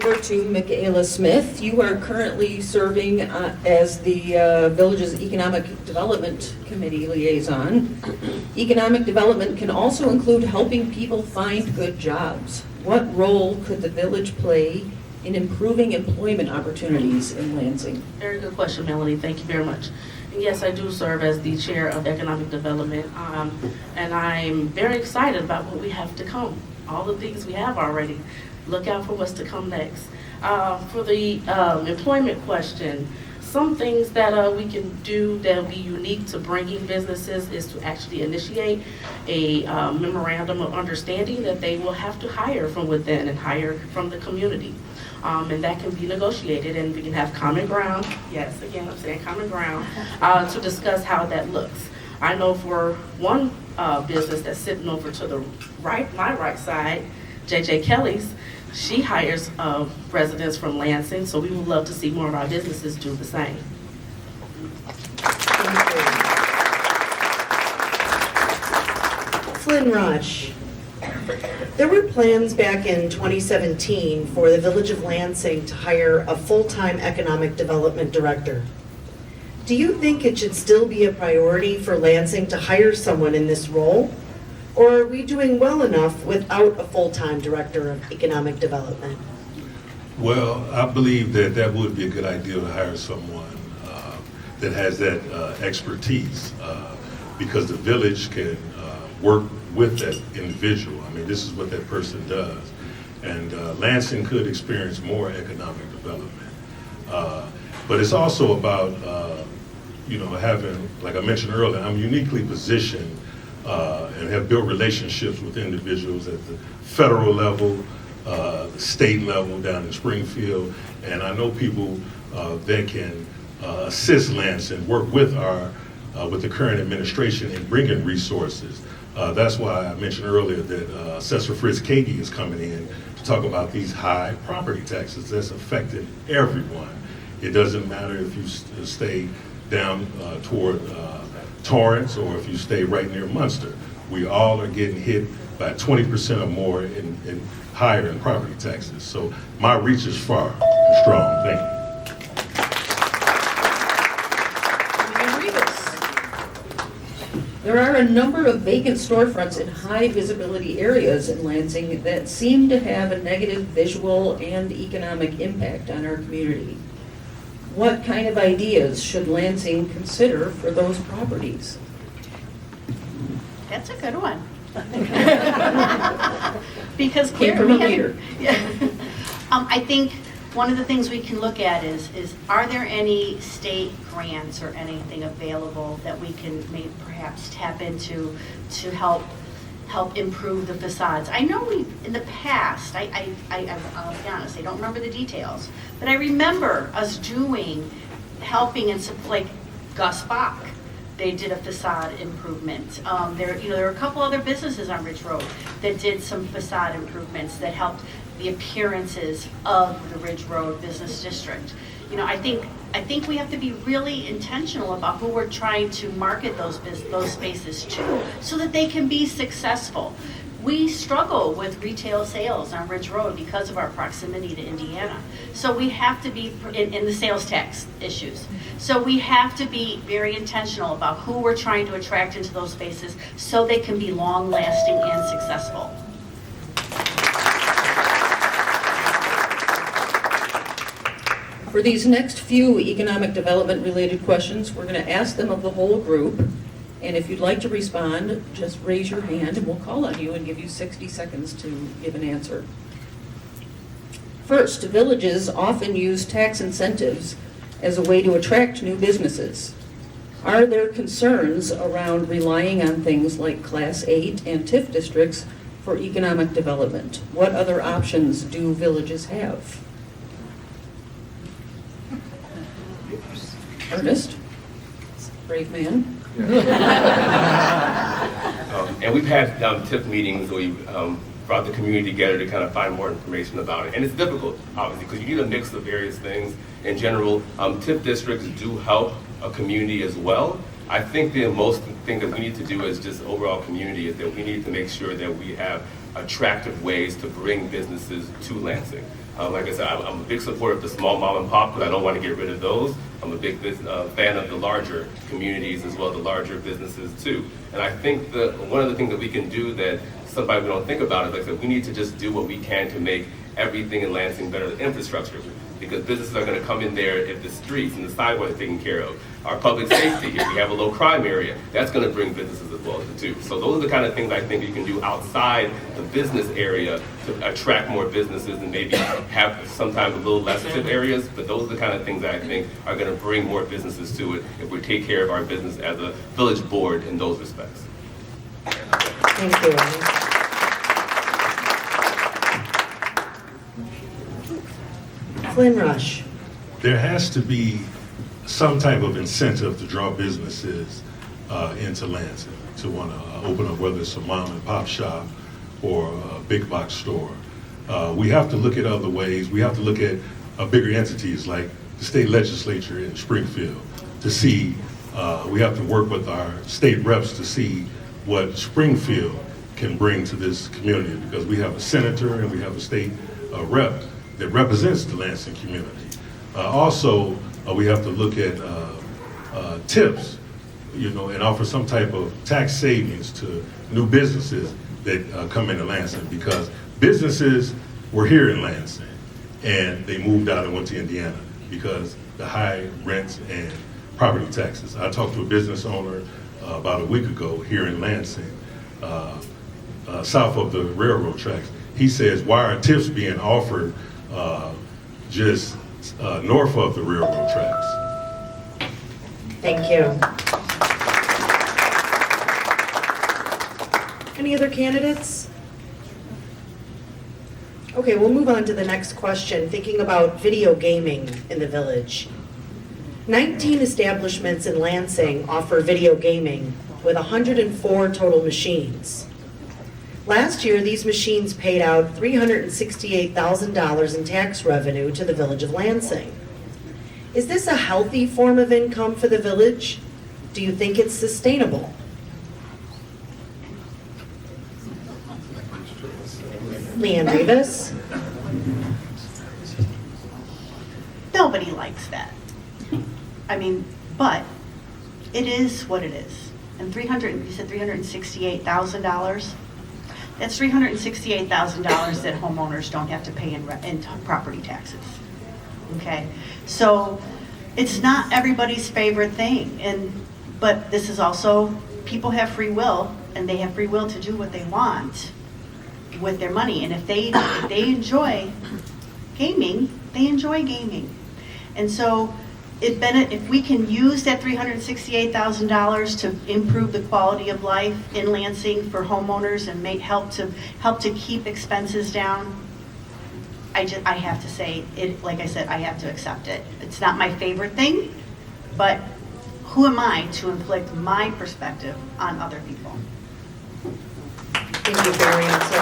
Over to Micaela Smith. You are currently serving as the Village's Economic Development Committee liaison. Economic development can also include helping people find good jobs. What role could the village play in improving employment opportunities in Lansing? Very good question, Melanie. Thank you very much. And yes, I do serve as the chair of economic development, and I'm very excited about what we have to come. All the things we have already. Look out for what's to come next. For the employment question, some things that we can do that will be unique to bringing businesses is to actually initiate a memorandum of understanding that they will have to hire from within and hire from the community. And that can be negotiated, and we can have common ground, yes, again, I'm saying common ground, to discuss how that looks. I know for one business that's sitting over to the right, my right side, JJ Kelly's, she hires residents from Lansing, so we would love to see more of our businesses do the same. Flynn Rush. There were plans back in 2017 for the Village of Lansing to hire a full-time economic development director. Do you think it should still be a priority for Lansing to hire someone in this role? Or are we doing well enough without a full-time director of economic development? Well, I believe that that would be a good idea to hire someone that has that expertise, because the village can work with that individual. I mean, this is what that person does. And Lansing could experience more economic development. But it's also about, having, like I mentioned earlier, I'm uniquely positioned and have built relationships with individuals at the federal level, state level down in Springfield, and I know people that can assist Lansing, work with with the current administration in bringing resources. That's why I mentioned earlier that Assessor Fritz Kagi is coming in to talk about these high property taxes that's affecting everyone. It doesn't matter if you stay down toward Torrance or if you stay right near Munster. We all are getting hit by 20% or more in higher in property taxes. So my reach is far and strong. Thank you. There are a number of vacant storefronts in high visibility areas in Lansing that seem to have a negative visual and economic impact on our community. What kind of ideas should Lansing consider for those properties? That's a good one. Because Came from a leader. I think one of the things we can look at is are there any state grants or anything available that we can maybe perhaps tap into to help improve the facades? I know in the past, I'll be honest, I don't remember the details, but I remember us helping and like Gus Bach. They did a facade improvement. There were a couple other businesses on Ridge Road that did some facade improvements that helped the appearances of the Ridge Road Business District. I think we have to be really intentional about who we're trying to market those spaces to, so that they can be successful. We struggle with retail sales on Ridge Road because of our proximity to Indiana. So we have to be in the sales tax issues. So we have to be very intentional about who we're trying to attract into those spaces so they can be long-lasting and successful. For these next few economic development related questions, we're going to ask them of the whole group. And if you'd like to respond, just raise your hand and we'll call on you and give you 60 seconds to give an answer. First, villages often use tax incentives as a way to attract new businesses. Are there concerns around relying on things like Class 8 and TIF districts for economic development? What other options do villages have? Ernest, brave man. And we've had TIF meetings where we've brought the community together to kind of find more information about it. And it's difficult, obviously, because you need a mix of various things. In general, TIF districts do help a community as well. I think the most thing that we need to do as just overall community is that we need to make sure that we have attractive ways to bring businesses to Lansing. Like I said, I'm a big supporter of the small mom and pop because I don't want to get rid of those. I'm a big fan of the larger communities as well, the larger businesses too. And I think one of the things that we can do that sometimes we don't think about is, like I said, we need to just do what we can to make everything in Lansing better, the infrastructure. Because businesses are going to come in there if the streets and the sidewalks are taken care of. Our public safety here, we have a low crime area. That's going to bring businesses as well too. So those are the kind of things I think you can do outside the business area to attract more businesses and maybe have sometimes a little less TIF areas. But those are the kind of things that I think are going to bring more businesses to it if we take care of our business as a village board in those respects. Thank you. Flynn Rush. There has to be some type of incentive to draw businesses into Lansing to want to open up, whether it's a mom and pop shop or a big box store. We have to look at other ways. We have to look at bigger entities like the state legislature in Springfield to see, we have to work with our state reps to see what Springfield can bring to this community, because we have a senator and we have a state rep that represents the Lansing community. Also, we have to look at tips, and offer some type of tax savings to new businesses that come into Lansing, because businesses were here in Lansing and they moved out and went to Indiana because the high rents and property taxes. I talked to a business owner about a week ago here in Lansing, south of the railroad tracks. He says, why are tips being offered just north of the railroad tracks? Thank you. Any other candidates? Okay, we'll move on to the next question, thinking about video gaming in the village. 19 establishments in Lansing offer video gaming with 104 total machines. Last year, these machines paid out $368,000 in tax revenue to the Village of Lansing. Is this a healthy form of income for the village? Do you think it's sustainable? LeeAnn Revis. Nobody likes that. I mean, but it is what it is. And you said $368,000? That's $368,000 that homeowners don't have to pay in property taxes. Okay? So it's not everybody's favorite thing. But this is also, people have free will, and they have free will to do what they want with their money. And if they enjoy gaming, they enjoy gaming. And so if we can use that $368,000 to improve the quality of life in Lansing for homeowners and help to keep expenses down, I have to say it. Like I said, I have to accept it. It's not my favorite thing, but who am I to inflict my perspective on other people? Thank you for your answer.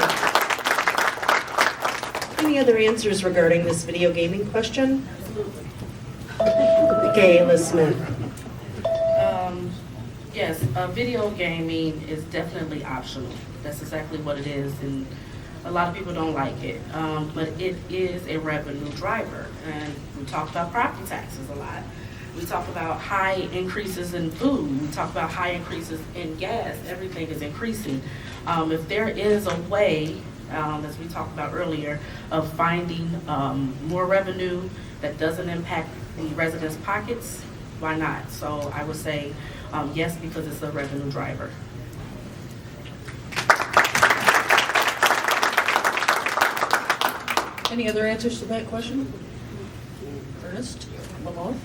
Any other answers regarding this video gaming question? Micaela Smith. Yes, video gaming is definitely optional. That's exactly what it is, and a lot of people don't like it. But it is a revenue driver, and we talk about property taxes a lot. We talk about high increases in food. We talk about high increases in gas. Everything is increasing. If there is a way, as we talked about earlier, of finding more revenue that doesn't impact the residents' pockets, why not? So I would say yes, because it's a revenue driver. Any other answers to that question? Ernst Lamothe?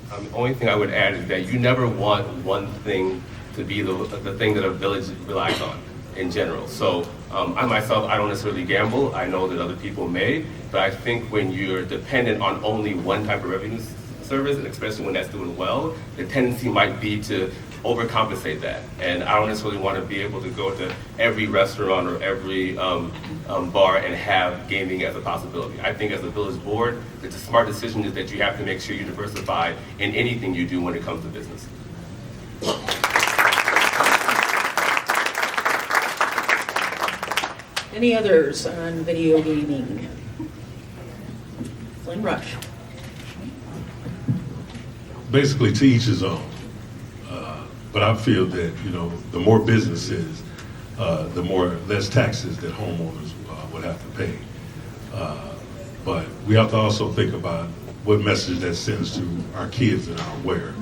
The only thing I would add is that you never want one thing to be the thing that a village relies on in general. So I myself, I don't necessarily gamble. I know that other people may, but I think when you're dependent on only one type of revenue service, and especially when that's doing well, the tendency might be to overcompensate that. And I don't necessarily want to be able to go to every restaurant or every bar and have gaming as a possibility. I think as a village board, the smart decision is that you have to make sure you diversify in anything you do when it comes to business. Any others on video gaming? Flynn Rush. Basically, to each his own. But I feel that, the more businesses, the less taxes that homeowners would have to pay. But we have to also think about what message that sends to our kids and our wear.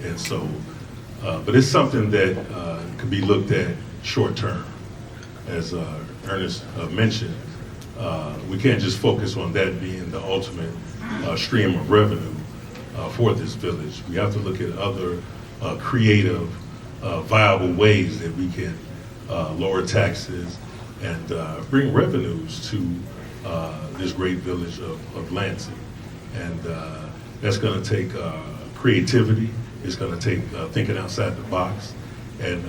And so, but it's something that can be looked at short term. As Ernest mentioned, we can't just focus on that being the ultimate stream of revenue for this village. We have to look at other creative, viable ways that we can lower taxes and bring revenues to this great village of Lansing. And that's going to take creativity. It's going to take thinking outside the box. And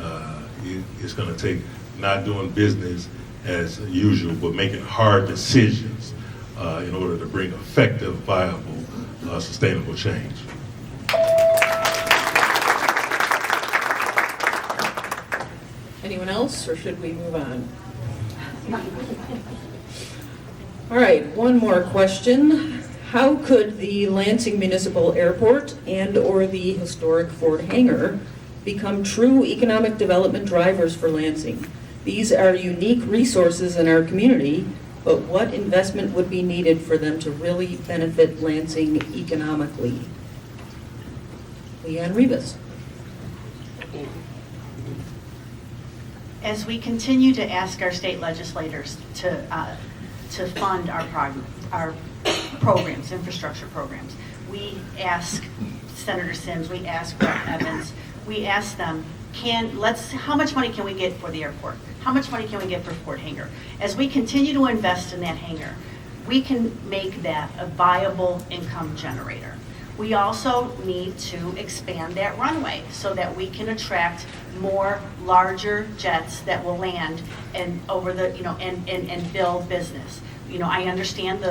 it's going to take not doing business as usual, but making hard decisions in order to bring effective, viable, sustainable change. Anyone else, or should we move on? All right, one more question. How could the Lansing Municipal Airport and/or the historic Ford Hangar become true economic development drivers for Lansing? These are unique resources in our community, but what investment would be needed for them to really benefit Lansing economically? LeeAnn Revis. As we continue to ask our state legislators to fund our programs, infrastructure programs, we ask Senator Sims, we ask Rep. Evans, we ask them, how much money can we get for the airport? How much money can we get for Ford Hangar? As we continue to invest in that hangar, we can make that a viable income generator. We also need to expand that runway so that we can attract more larger jets that will land and and build business. I understand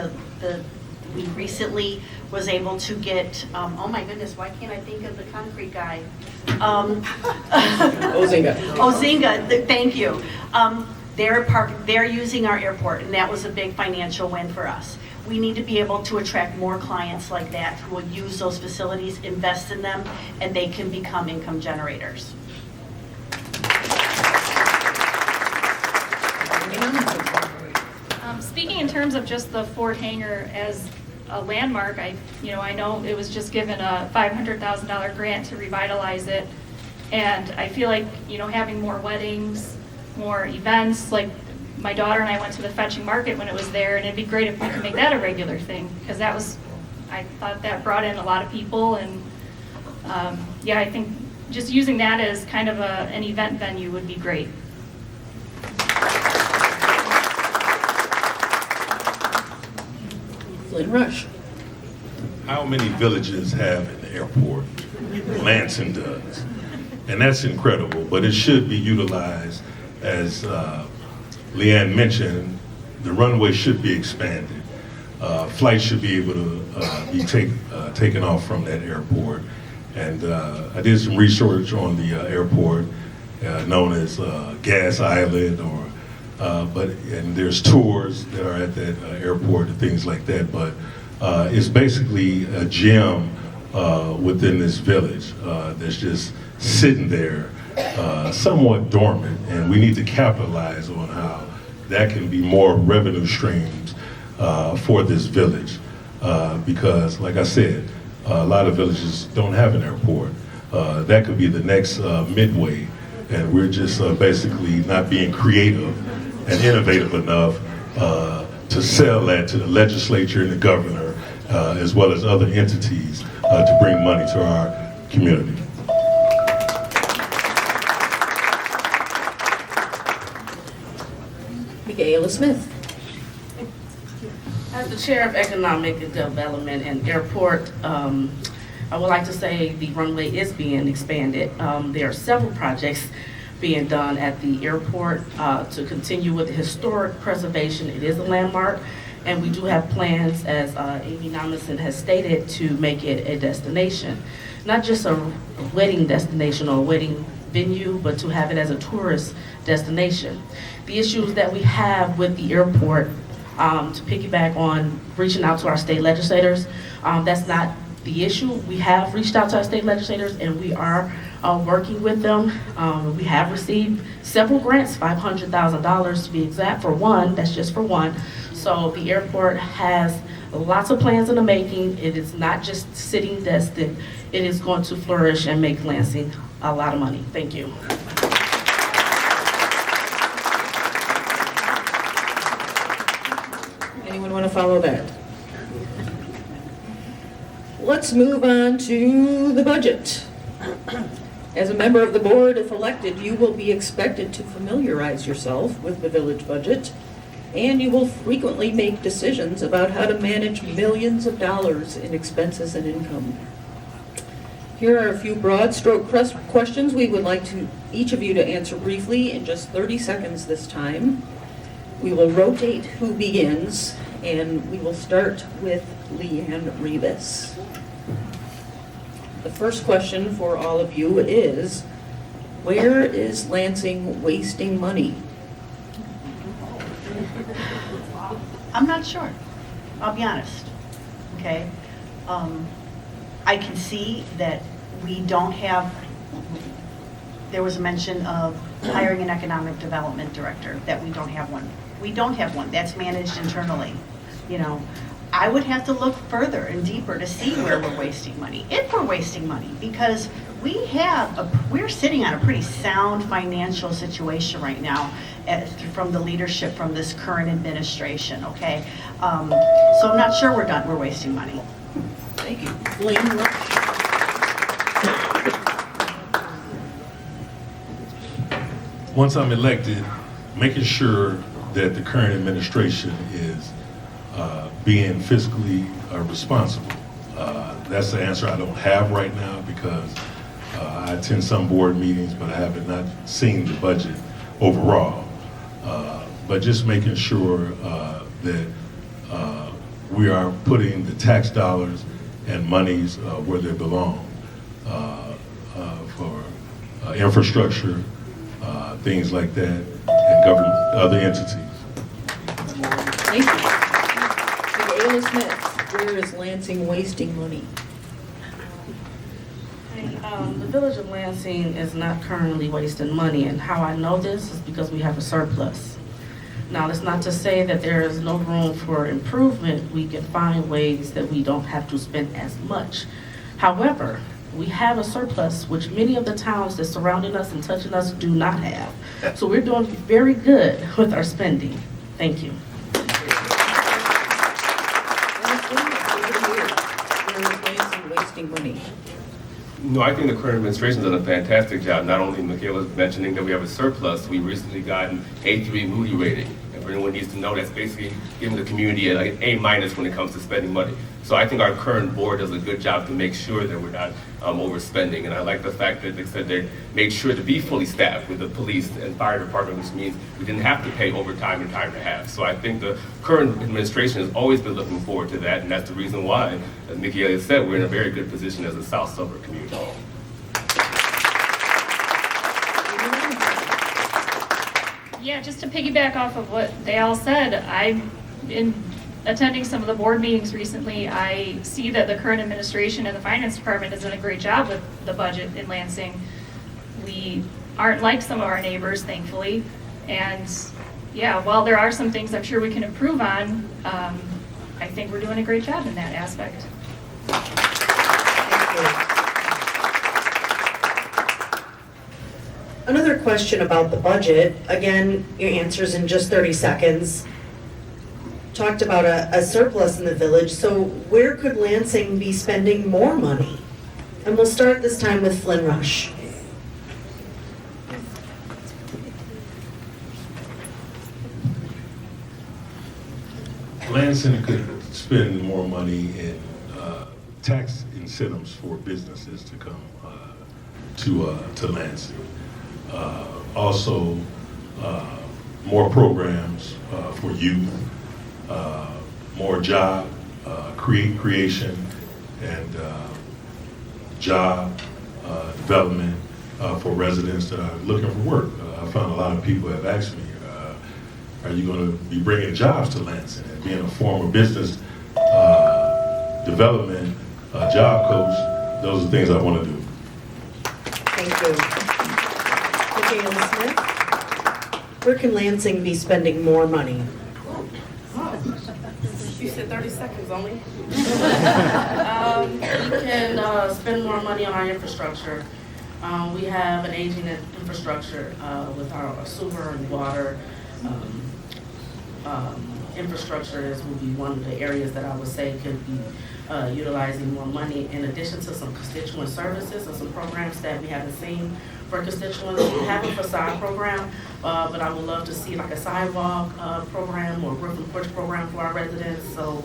we recently was able to get, oh my goodness, why can't I think of the concrete guy? Ozinga. Ozinga, thank you. They're using our airport, and that was a big financial win for us. We need to be able to attract more clients like that who will use those facilities, invest in them, and they can become income generators. Speaking in terms of just the Ford Hangar as a landmark, I know it was just given a $500,000 grant to revitalize it, and I feel like having more weddings, more events. Like my daughter and I went to the fetching market when it was there, and it'd be great if we could make that a regular thing, because I thought that brought in a lot of people, and I think just using that as kind of an event venue would be great. Flynn Rush. How many villages have an airport? Lansing does. And that's incredible, but it should be utilized. As LeeAnn mentioned, the runway should be expanded. Flights should be able to be taken off from that airport. And I did some research on the airport, known as Gas Island, and there's tours that are at that airport and things like that. But it's basically a gem within this village that's just sitting there, somewhat dormant, and we need to capitalize on how that can be more revenue streams for this village. Because, like I said, a lot of villages don't have an airport. That could be the next Midway, and we're just basically not being creative and innovative enough to sell that to the legislature and the governor, as well as other entities, to bring money to our community. Micaela Smith. As the Chair of Economic Development and Airport, I would like to say the runway is being expanded. There are several projects being done at the airport to continue with the historic preservation. It is a landmark, and we do have plans, as Amy Nommensen has stated, to make it a destination. Not just a wedding destination or a wedding venue, but to have it as a tourist destination. The issues that we have with the airport, to piggyback on reaching out to our state legislators, that's not the issue. We have reached out to our state legislators, and we are working with them. We have received several grants, $500,000 to be exact, for one. That's just for one. So the airport has lots of plans in the making. It is not just sitting destined. It is going to flourish and make Lansing a lot of money. Thank you. Anyone want to follow that? Let's move on to the budget. As a member of the board, if elected, you will be expected to familiarize yourself with the village budget, and you will frequently make decisions about how to manage millions of dollars in expenses and income. Here are a few broad stroke questions we would like each of you to answer briefly in just 30 seconds this time. We will rotate who begins, and we will start with LeeAnn Revis. The first question for all of you is, where is Lansing wasting money? I'm not sure. I'll be honest. Okay? I can see that we don't have, there was a mention of hiring an economic development director, that we don't have one. We don't have one. That's managed internally. I would have to look further and deeper to see where we're wasting money, if we're wasting money, because we're sitting on a pretty sound financial situation right now from the leadership from this current administration, okay? So I'm not sure we're wasting money. Thank you. Flynn Rush. Once I'm elected, making sure that the current administration is being fiscally responsible. That's the answer I don't have right now, because I attend some board meetings, but I have not seen the budget overall. But just making sure that we are putting the tax dollars and monies where they belong for infrastructure, things like that. and government, other entities. Thank you. Micaela Smith, where is Lansing wasting money? The Village of Lansing is not currently wasting money, and how I know this is because we have a surplus. Now, that's not to say that there is no room for improvement. We can find ways that we don't have to spend as much. However, we have a surplus, which many of the towns that surrounding us and touching us do not have. So we're doing very good with our spending. Thank you. Where is Lansing wasting money? No, I think the current administration's done a fantastic job. Not only Micaela's mentioning that we have a surplus, we recently got an A3 Moody rating. And for anyone needs to know, that's basically giving the community an A- when it comes to spending money. So I think our current board does a good job to make sure that we're not overspending. And I like the fact that they said they made sure to be fully staffed with the police and fire department, which means we didn't have to pay overtime and time and a half. So I think the current administration has always been looking forward to that, and that's the reason why, as Micaela said, we're in a very good position as a South Suburb community. Yeah, just to piggyback off of what they all said, I'm in attending some of the board meetings recently. I see that the current administration and the finance department has done a great job with the budget in Lansing. We aren't like some of our neighbors, thankfully. And yeah, while there are some things I'm sure we can improve on, I think we're doing a great job in that aspect. Another question about the budget. Again, your answers in just 30 seconds. Talked about a surplus in the village, so where could Lansing be spending more money? And we'll start this time with Flynn Rush. Lansing could spend more money in tax incentives for businesses to come to Lansing. Also, more programs for youth, more job creation and job development for residents that are looking for work. I found a lot of people have asked me, are you going to be bringing jobs to Lansing? And being a former business development job coach, those are things I want to do. Thank you. Micaela Smith, where can Lansing be spending more money? You said 30 seconds only. We can spend more money on our infrastructure. We have an aging infrastructure with our sewer and water. Infrastructure will be one of the areas that I would say could be utilizing more money, in addition to some constituent services and some programs that we haven't seen for constituents. We have a facade program, but I would love to see like a sidewalk program or roof and porch program for our residents. So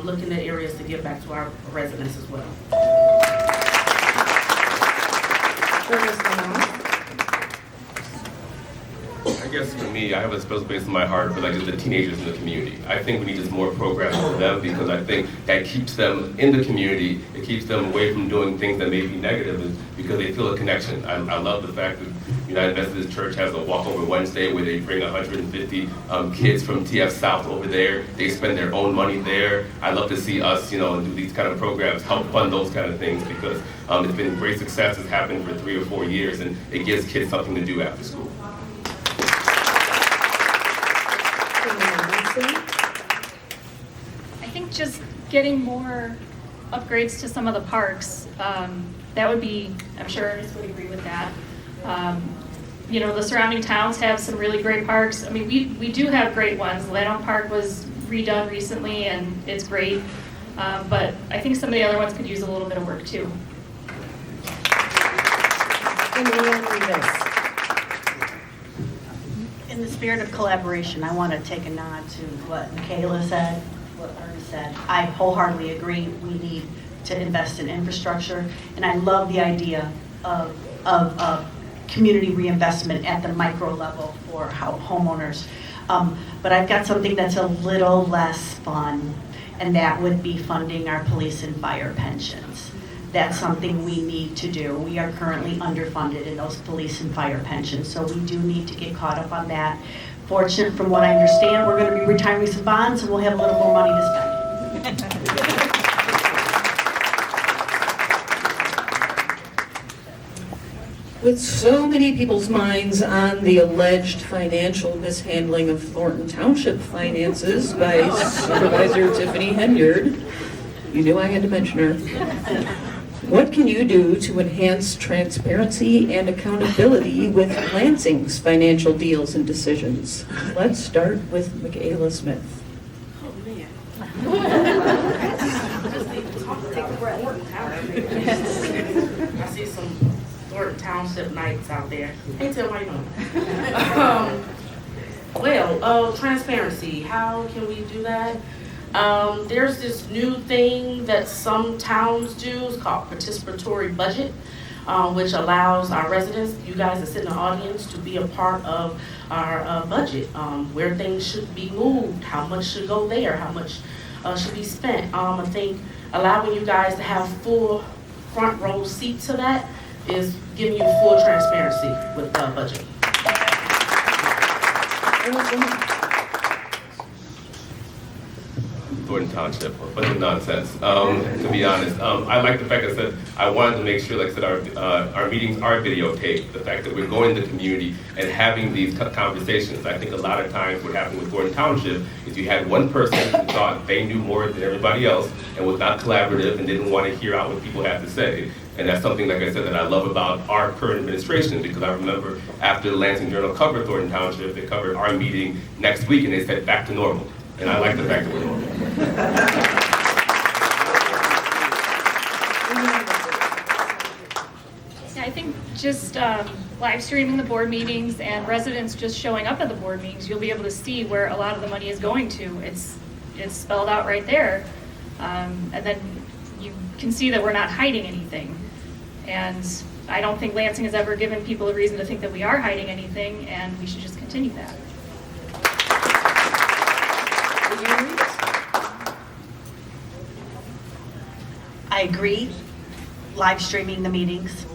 looking at areas to give back to our residents as well. I guess for me, I have a special place in my heart for like the teenagers in the community. I think we need just more programs for them because I think that keeps them in the community. It keeps them away from doing things that may be negative because they feel a connection. I love the fact that United Methodist Church has a walkover Wednesday where they bring 150 kids from TF South over there. They spend their own money there. I love to see us, do these kind of programs, help fund those kind of things because it's been great success. It's happened for 3 or 4 years and it gives kids something to do after school. I think just getting more upgrades to some of the parks, that would be, I'm sure Ernst would agree with that. The surrounding towns have some really great parks. I mean, we do have great ones. Lanham Park was redone recently and it's great. But I think some of the other ones could use a little bit of work too. And LeeAnn Revis. In the spirit of collaboration, I want to take a nod to what Micaela said, what Ernst said. I wholeheartedly agree we need to invest in infrastructure, and I love the idea of community reinvestment at the micro level for homeowners. But I've got something that's a little less fun, and that would be funding our police and fire pensions. that's something we need to do. We are currently underfunded in those police and fire pensions, so we do need to get caught up on that. Fortunate, from what I understand, we're going to be retiring some bonds and we'll have a little more money to spend. With so many people's minds on the alleged financial mishandling of Thornton Township finances by Supervisor Tiffany Henyard, you knew I had to mention her. What can you do to enhance transparency and accountability with Lansing's financial deals and decisions? Let's start with Micaela Smith. Oh, man. I just need to talk, take a breath. I see some Thornton Township nights out there. Can't tell my name. Well, transparency. How can we do that? There's this new thing that some towns do. It's called participatory budget, which allows our residents, you guys that sit in the audience, to be a part of our budget, where things should be moved, how much should go there, how much should be spent. I think allowing you guys to have full front row seat to that is giving you full transparency with the budget. Thornton Township, a bunch of nonsense, to be honest. I like the fact that I wanted to make sure, like I said, our meetings are videotaped. The fact that we're going to the community and having these conversations. I think a lot of times what happened with Thornton Township is you had one person who thought they knew more than everybody else and was not collaborative and didn't want to hear out what people had to say. And that's something, like I said, that I love about our current administration, because I remember after the Lansing Journal covered Thornton Township, they covered our meeting next week and they said back to normal. And I like the fact that we're normal. Yeah, I think just live streaming the board meetings and residents just showing up at the board meetings, you'll be able to see where a lot of the money is going to. It's spelled out right there. And then you can see that we're not hiding anything. And I don't think Lansing has ever given people a reason to think that we are hiding anything, and we should just continue that. I agree, live streaming the meetings,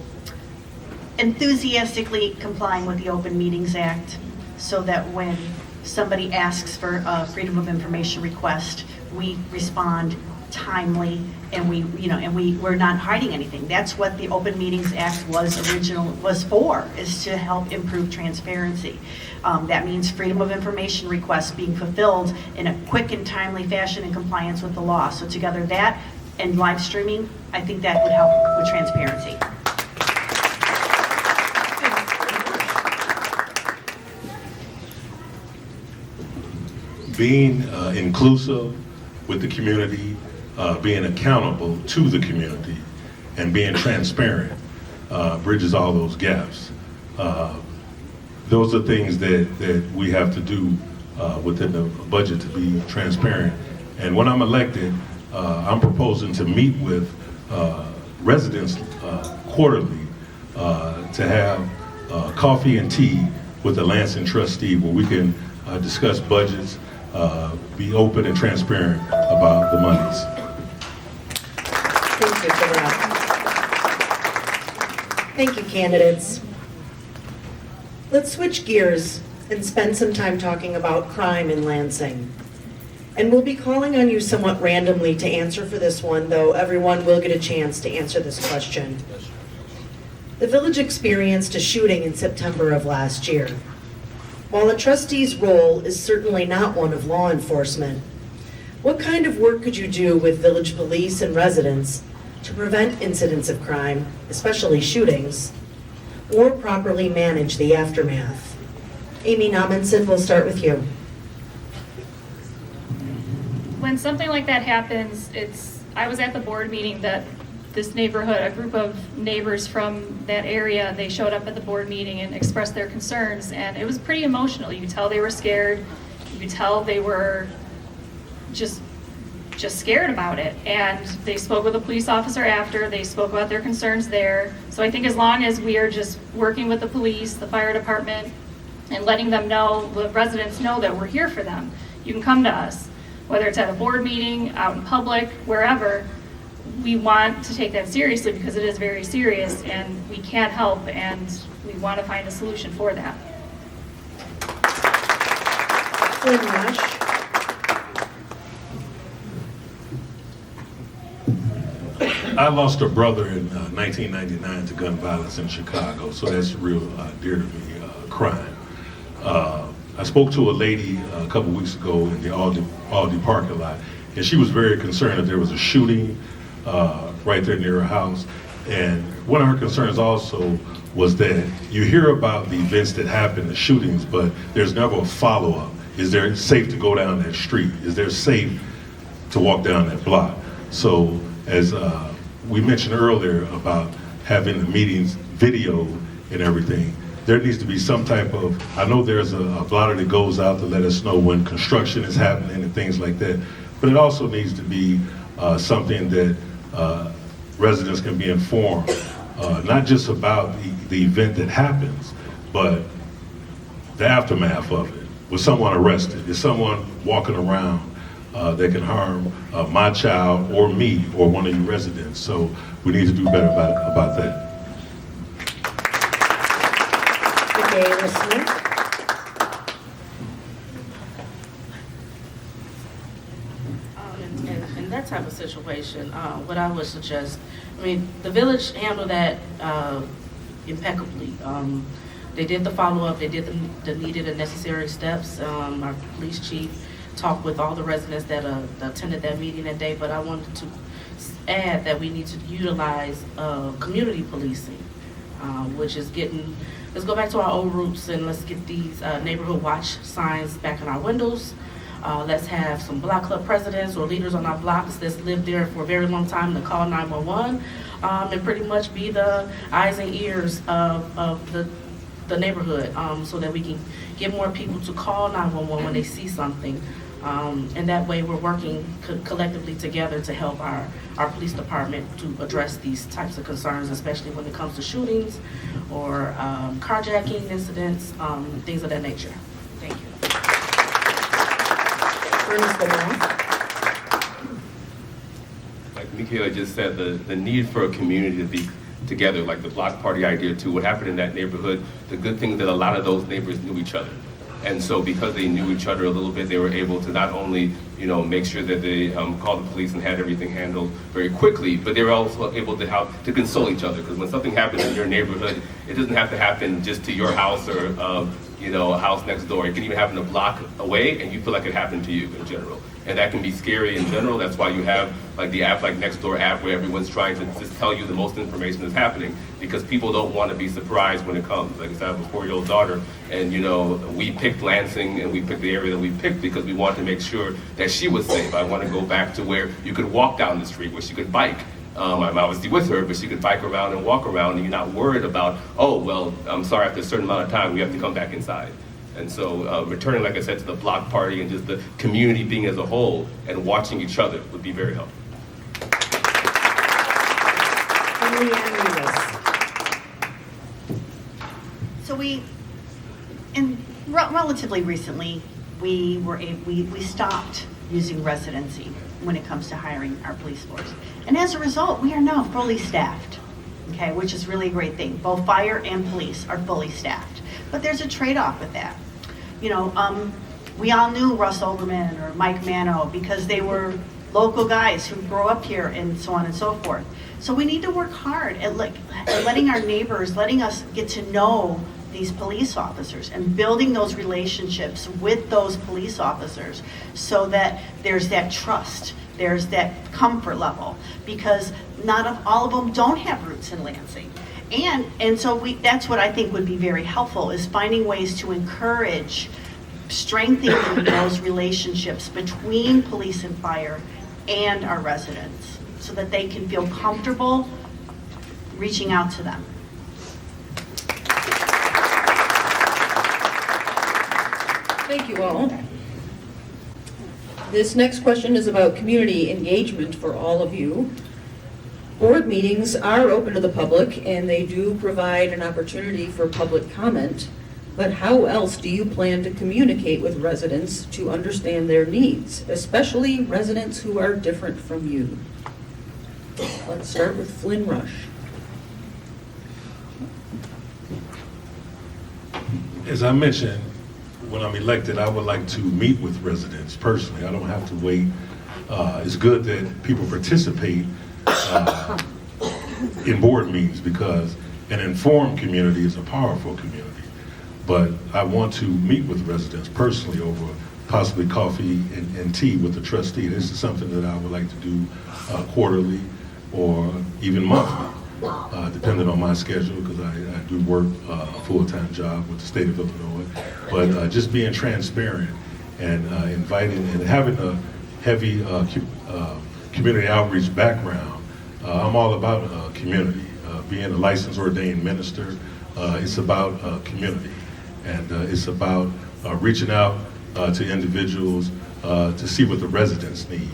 enthusiastically complying with the Open Meetings Act so that when somebody asks for a Freedom of Information request, we respond timely and we're not hiding anything. That's what the Open Meetings Act was for, is to help improve transparency. That means Freedom of Information requests being fulfilled in a quick and timely fashion in compliance with the law. So together that and live streaming, I think that would help with transparency. Being inclusive with the community, being accountable to the community, and being transparent bridges all those gaps. Those are things that we have to do within the budget to be transparent. And when I'm elected, I'm proposing to meet with residents quarterly to have coffee and tea with the Lansing trustee where we can discuss budgets, be open and transparent about the monies. Thank you for that. Thank you, candidates. Let's switch gears and spend some time talking about crime in Lansing. And we'll be calling on you somewhat randomly to answer for this one, though everyone will get a chance to answer this question. The village experienced a shooting in September of last year. While a trustee's role is certainly not one of law enforcement, what kind of work could you do with village police and residents to prevent incidents of crime, especially shootings, or properly manage the aftermath? Amy Nommensen, we'll start with you. When something like that happens, I was at the board meeting that this neighborhood, a group of neighbors from that area, they showed up at the board meeting and expressed their concerns, and it was pretty emotional. You could tell they were scared. You could tell they were just scared about it. And they spoke with a police officer after. They spoke about their concerns there. So I think as long as we are just working with the police, the fire department, and letting them know, the residents know that we're here for them. You can come to us, whether it's at a board meeting, out in public, wherever. we want to take that seriously because it is very serious and we can't help and we want to find a solution for that. Flynn Rush. I lost a brother in 1999 to gun violence in Chicago, so that's real dear to me, crime. I spoke to a lady a couple weeks ago in the Aldi parking lot, and she was very concerned that there was a shooting right there near her house. And one of her concerns also was that you hear about the events that happen, the shootings, but there's never a follow-up. Is there safe to go down that street? Is there safe to walk down that block? So as we mentioned earlier about having the meetings video and everything, there needs to be some type of, I know there's a blotter that goes out to let us know when construction is happening and things like that, but it also needs to be something that residents can be informed, not just about the event that happens, but the aftermath of it. Was someone arrested? Is someone walking around that can harm my child or me or one of you residents? So we need to do better about that. Micaela Smith. In that type of situation, what I would suggest, I mean, the village handled that impeccably. They did the follow-up, they did the needed and necessary steps. Our police chief talked with all the residents that attended that meeting that day, but I wanted to add that we need to utilize community policing, which is let's go back to our old roots and let's get these neighborhood watch signs back in our windows. Let's have some block club presidents or leaders on our blocks that's lived there for a very long time to call 911 and pretty much be the eyes and ears of the neighborhood, so that we can get more people to call 911 when they see something. And that way we're working collectively together to help our police department to address these types of concerns, especially when it comes to shootings or carjacking incidents, things of that nature. Thank you. Ernst Lamothe. Like Micaela just said, the need for a community to be together, like the block party idea too, what happened in that neighborhood, the good thing is that a lot of those neighbors knew each other. And so because they knew each other a little bit, they were able to not only, make sure that they called the police and had everything handled very quickly, but they were also able to console each other. Because when something happens in your neighborhood, it doesn't have to happen just to your house or a house next door. It can even happen a block away, and you feel like it happened to you in general. And that can be scary in general. That's why you have like the app, like Nextdoor app, where everyone's trying to just tell you the most information that's happening, because people don't want to be surprised when it comes. Like I said, I have a 4-year-old daughter, and we picked Lansing and we picked the area that we picked because we wanted to make sure that she was safe. I want to go back to where you could walk down the street, where she could bike. I'm obviously with her, but she could bike around and walk around, and you're not worried about, oh, well, I'm sorry, after a certain amount of time, we have to come back inside. And so returning, like I said, to the block party and just the community being as a whole and watching each other would be very helpful. LeeAnn Revis. So relatively recently, we stopped using residency when it comes to hiring our police force. And as a result, we are now fully staffed, okay, which is really a great thing. Both fire and police are fully staffed. But there's a trade-off with that. We all knew Russ Olbermann or Mike Mano because they were local guys who grew up here and so on and so forth. So we need to work hard at letting our neighbors, letting us get to know these police officers and building those relationships with those police officers so that there's that trust, there's that comfort level, because all of them don't have roots in Lansing. And so that's what I think would be very helpful, is finding ways to encourage strengthening those relationships between police and fire and our residents so that they can feel comfortable reaching out to them. Thank you all. This next question is about community engagement for all of you. Board meetings are open to the public and they do provide an opportunity for public comment, but how else do you plan to communicate with residents to understand their needs, especially residents who are different from you? Let's start with Flynn Rush. As I mentioned, when I'm elected, I would like to meet with residents personally. I don't have to wait. It's good that people participate in board meetings because an informed community is a powerful community. But I want to meet with residents personally over possibly coffee and tea with the trustee. This is something that I would like to do quarterly or even monthly, depending on my schedule, because I do work a full-time job with the state of Illinois. But just being transparent and inviting and having a heavy community outreach background, I'm all about community. Being a licensed ordained minister, it's about community. And it's about reaching out to individuals to see what the residents need.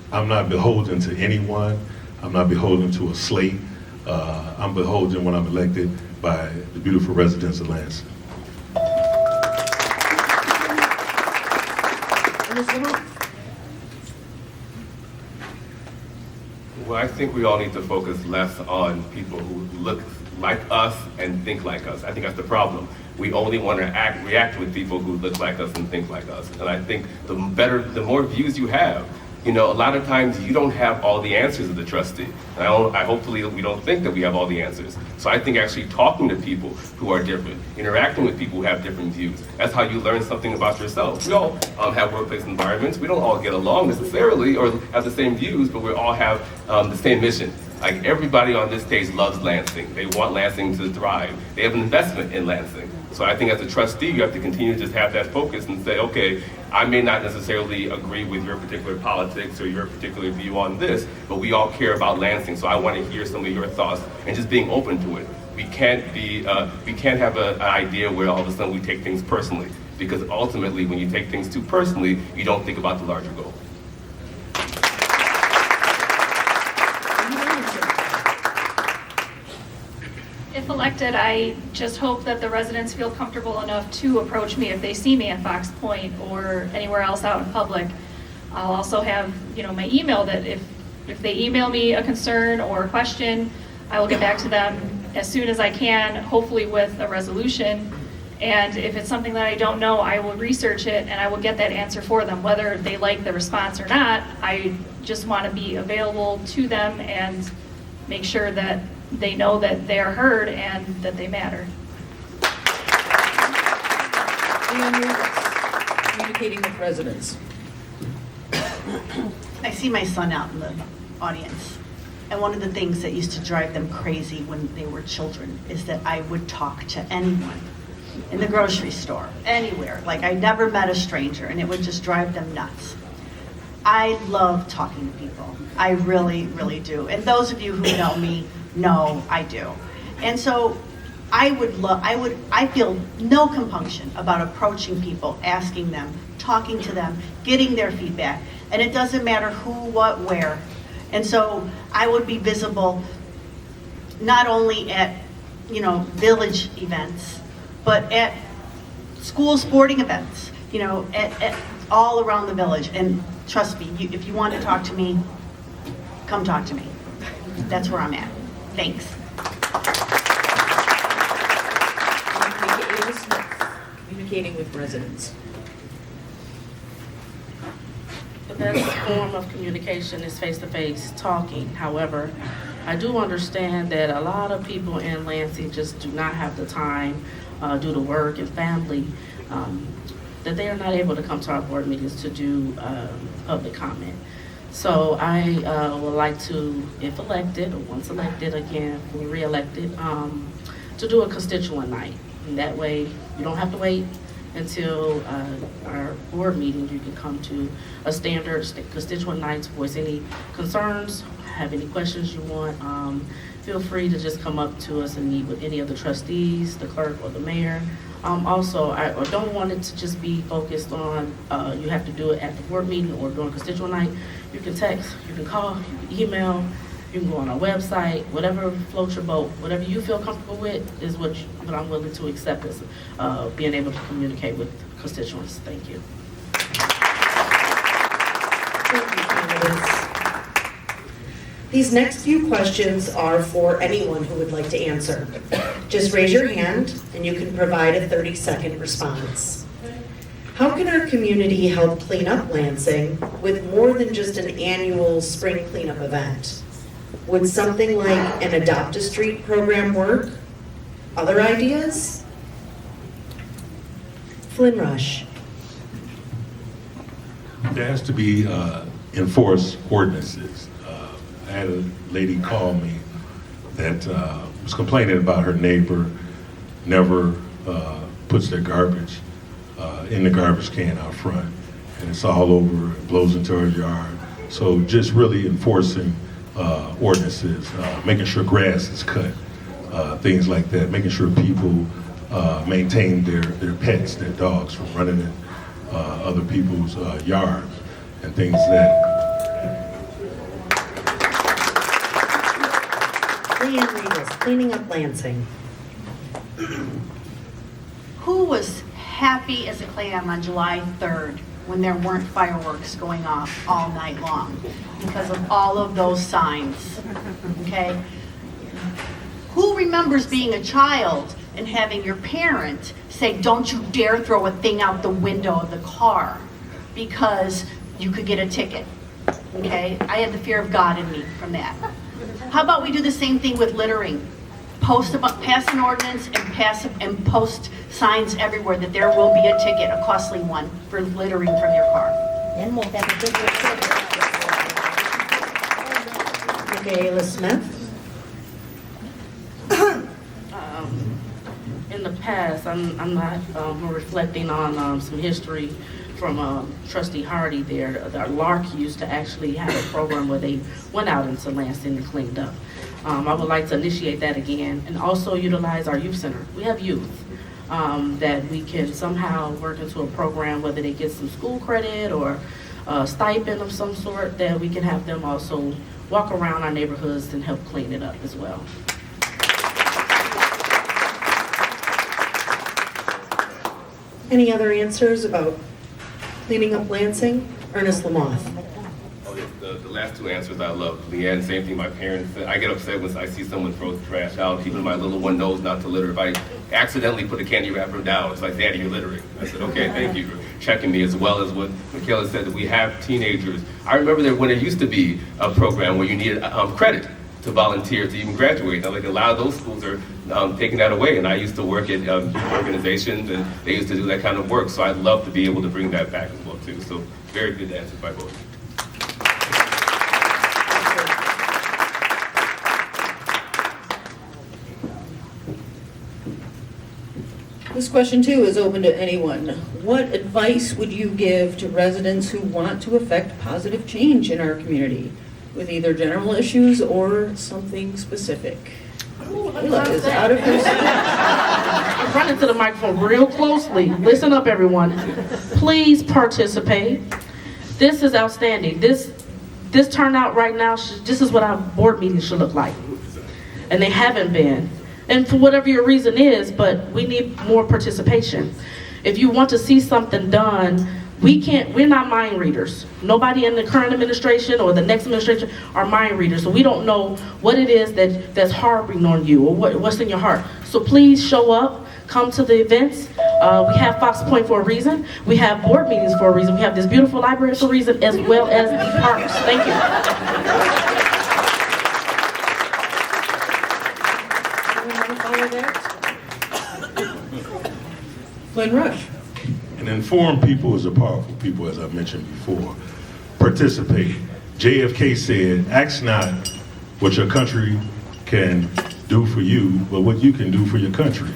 I'm not beholden to anyone. I'm not beholden to a slate. I'm beholden when I'm elected by the beautiful residents of Lansing. Well, I think we all need to focus less on people who look like us and think like us. I think that's the problem. We only want to react with people who look like us and think like us. And I think the more views you have, a lot of times you don't have all the answers as a trustee. And hopefully we don't think that we have all the answers. So I think actually talking to people who are different, interacting with people who have different views, that's how you learn something about yourself. We all have workplace environments. We don't all get along necessarily or have the same views, but we all have the same mission. Like everybody on this stage loves Lansing. They want Lansing to thrive. They have an investment in Lansing. So I think as a trustee, you have to continue to just have that focus and say, okay, I may not necessarily agree with your particular politics or your particular view on this, but we all care about Lansing. So I want to hear some of your thoughts and just being open to it. We can't have an idea where all of a sudden we take things personally, because ultimately when you take things too personally, you don't think about the larger goal. If elected, I just hope that the residents feel comfortable enough to approach me if they see me at Fox Point or anywhere else out in public. I'll also have, my email that if they email me a concern or a question, I will get back to them as soon as I can, hopefully with a resolution. And if it's something that I don't know, I will research it and I will get that answer for them, whether they like the response or not. I just want to be available to them and make sure that they know that they are heard and that they matter. LeeAnn Revis, communicating with residents. I see my son out in the audience, and one of the things that used to drive them crazy when they were children is that I would talk to anyone in the grocery store, anywhere. Like I never met a stranger, and it would just drive them nuts. I love talking to people. I really, really do. And those of you who know me know I do. And so I feel no compunction about approaching people, asking them, talking to them, getting their feedback. And it doesn't matter who, what, where. And so I would be visible not only at, village events, but at school sporting events, at all around the village. And trust me, if you want to talk to me, come talk to me. That's where I'm at. Thanks. Micaela Smith, communicating with residents. The best form of communication is face-to-face talking. However, I do understand that a lot of people in Lansing just do not have the time due to work and family, that they are not able to come to our board meetings to do public comment. So I would like to, if elected, or once elected again, re-elected, to do a constituent night. And that way, you don't have to wait until our board meeting. You can come to a standard constituent night to voice any concerns, have any questions you want. Feel free to just come up to us and meet with any of the trustees, the clerk, or the mayor. Also, I don't want it to just be focused on you have to do it at the board meeting or during constituent night. You can text, you can call, you can email, you can go on our website, whatever floats your boat, whatever you feel comfortable with is what I'm willing to accept as being able to communicate with constituents. Thank you. These next few questions are for anyone who would like to answer. Just raise your hand and you can provide a 30-second response. How can our community help clean up Lansing with more than just an annual spring cleanup event? Would something like an Adopt a Street program work? Other ideas? Flynn Rush. There has to be enforced ordinances. I had a lady call me that was complaining about her neighbor never puts their garbage in the garbage can out front, and it's all over, it blows into her yard. So just really enforcing ordinances, making sure grass is cut, things like that, making sure people maintain their pets, their dogs, from running in other people's yards and things that. LeeAnn Revis, cleaning up Lansing. Who was happy as a clam on July 3rd when there weren't fireworks going off all night long because of all of those signs, okay? Who remembers being a child and having your parent say, don't you dare throw a thing out the window of the car because you could get a ticket, okay? I had the fear of God in me from that. How about we do the same thing with littering? Pass an ordinance and post signs everywhere that there will be a ticket, a costly one, for littering from your car. Micaela Smith. In the past, I'm not reflecting on some history from Trustee Hardy there. Lark used to actually have a program where they went out into Lansing and cleaned up. I would like to initiate that again and also utilize our youth center. We have youth that we can somehow work into a program, whether they get some school credit or a stipend of some sort, that we can have them also walk around our neighborhoods and help clean it up as well. Any other answers about cleaning up Lansing? Ernst Lamothe. Oh, yes, the last two answers I love. LeeAnn, same thing my parents said. I get upset when I see someone throw the trash out. Even my little one knows not to litter. If I accidentally put a candy wrapper down, it's like, Daddy, you're littering. I said, okay, thank you for checking me, as well as what Micaela said, that we have teenagers. I remember that when there used to be a program where you needed credit to volunteer to even graduate. Now, like, a lot of those schools are taking that away, and I used to work at organizations, and they used to do that kind of work, so I'd love to be able to bring that back as well, too. So, very good answer by both. This question, too, is open to anyone. What advice would you give to residents who want to affect positive change in our community with either general issues or something specific? Micaela is out of her seat. Run into the microphone real closely. Listen up, everyone. Please participate. This is outstanding. This turnout right now, this is what our board meetings should look like. And they haven't been. And for whatever your reason is, but we need more participation. If you want to see something done, we're not mind readers. Nobody in the current administration or the next administration are mind readers. So we don't know what it is that's harboring on you or what's in your heart. So please show up, come to the events. We have Fox Point for a reason. We have board meetings for a reason. We have this beautiful library for a reason, as well as the parks. Thank you. Flynn Rush. And informed people is a powerful people, as I mentioned before. Participate. JFK said, ask not what your country can do for you, but what you can do for your country.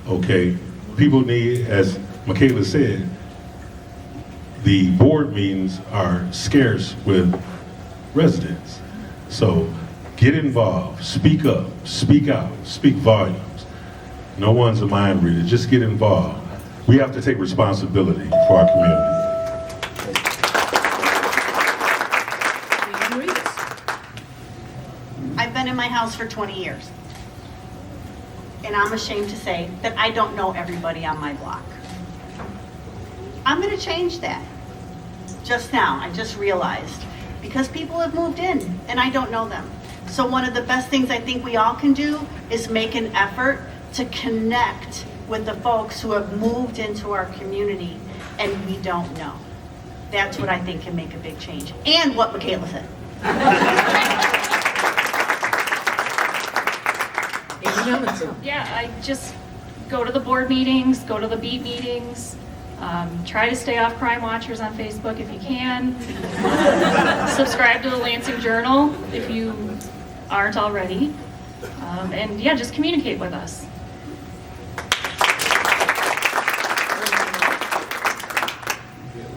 Okay? People need, as Micaela said, the board meetings are scarce with residents. So get involved, speak up, speak out, speak volumes. No one's a mind reader, just get involved. We have to take responsibility for our community. I've been in my house for 20 years. And I'm ashamed to say that I don't know everybody on my block. I'm going to change that. Just now, I just realized because people have moved in and I don't know them. So one of the best things I think we all can do is make an effort to connect with the folks who have moved into our community and we don't know. That's what I think can make a big change. And what Micaela said. Nommensen. Yeah, I just go to the board meetings, go to the beat meetings, try to stay off Crime Watchers on Facebook if you can. Subscribe to the Lansing Journal if you aren't already. And yeah, just communicate with us.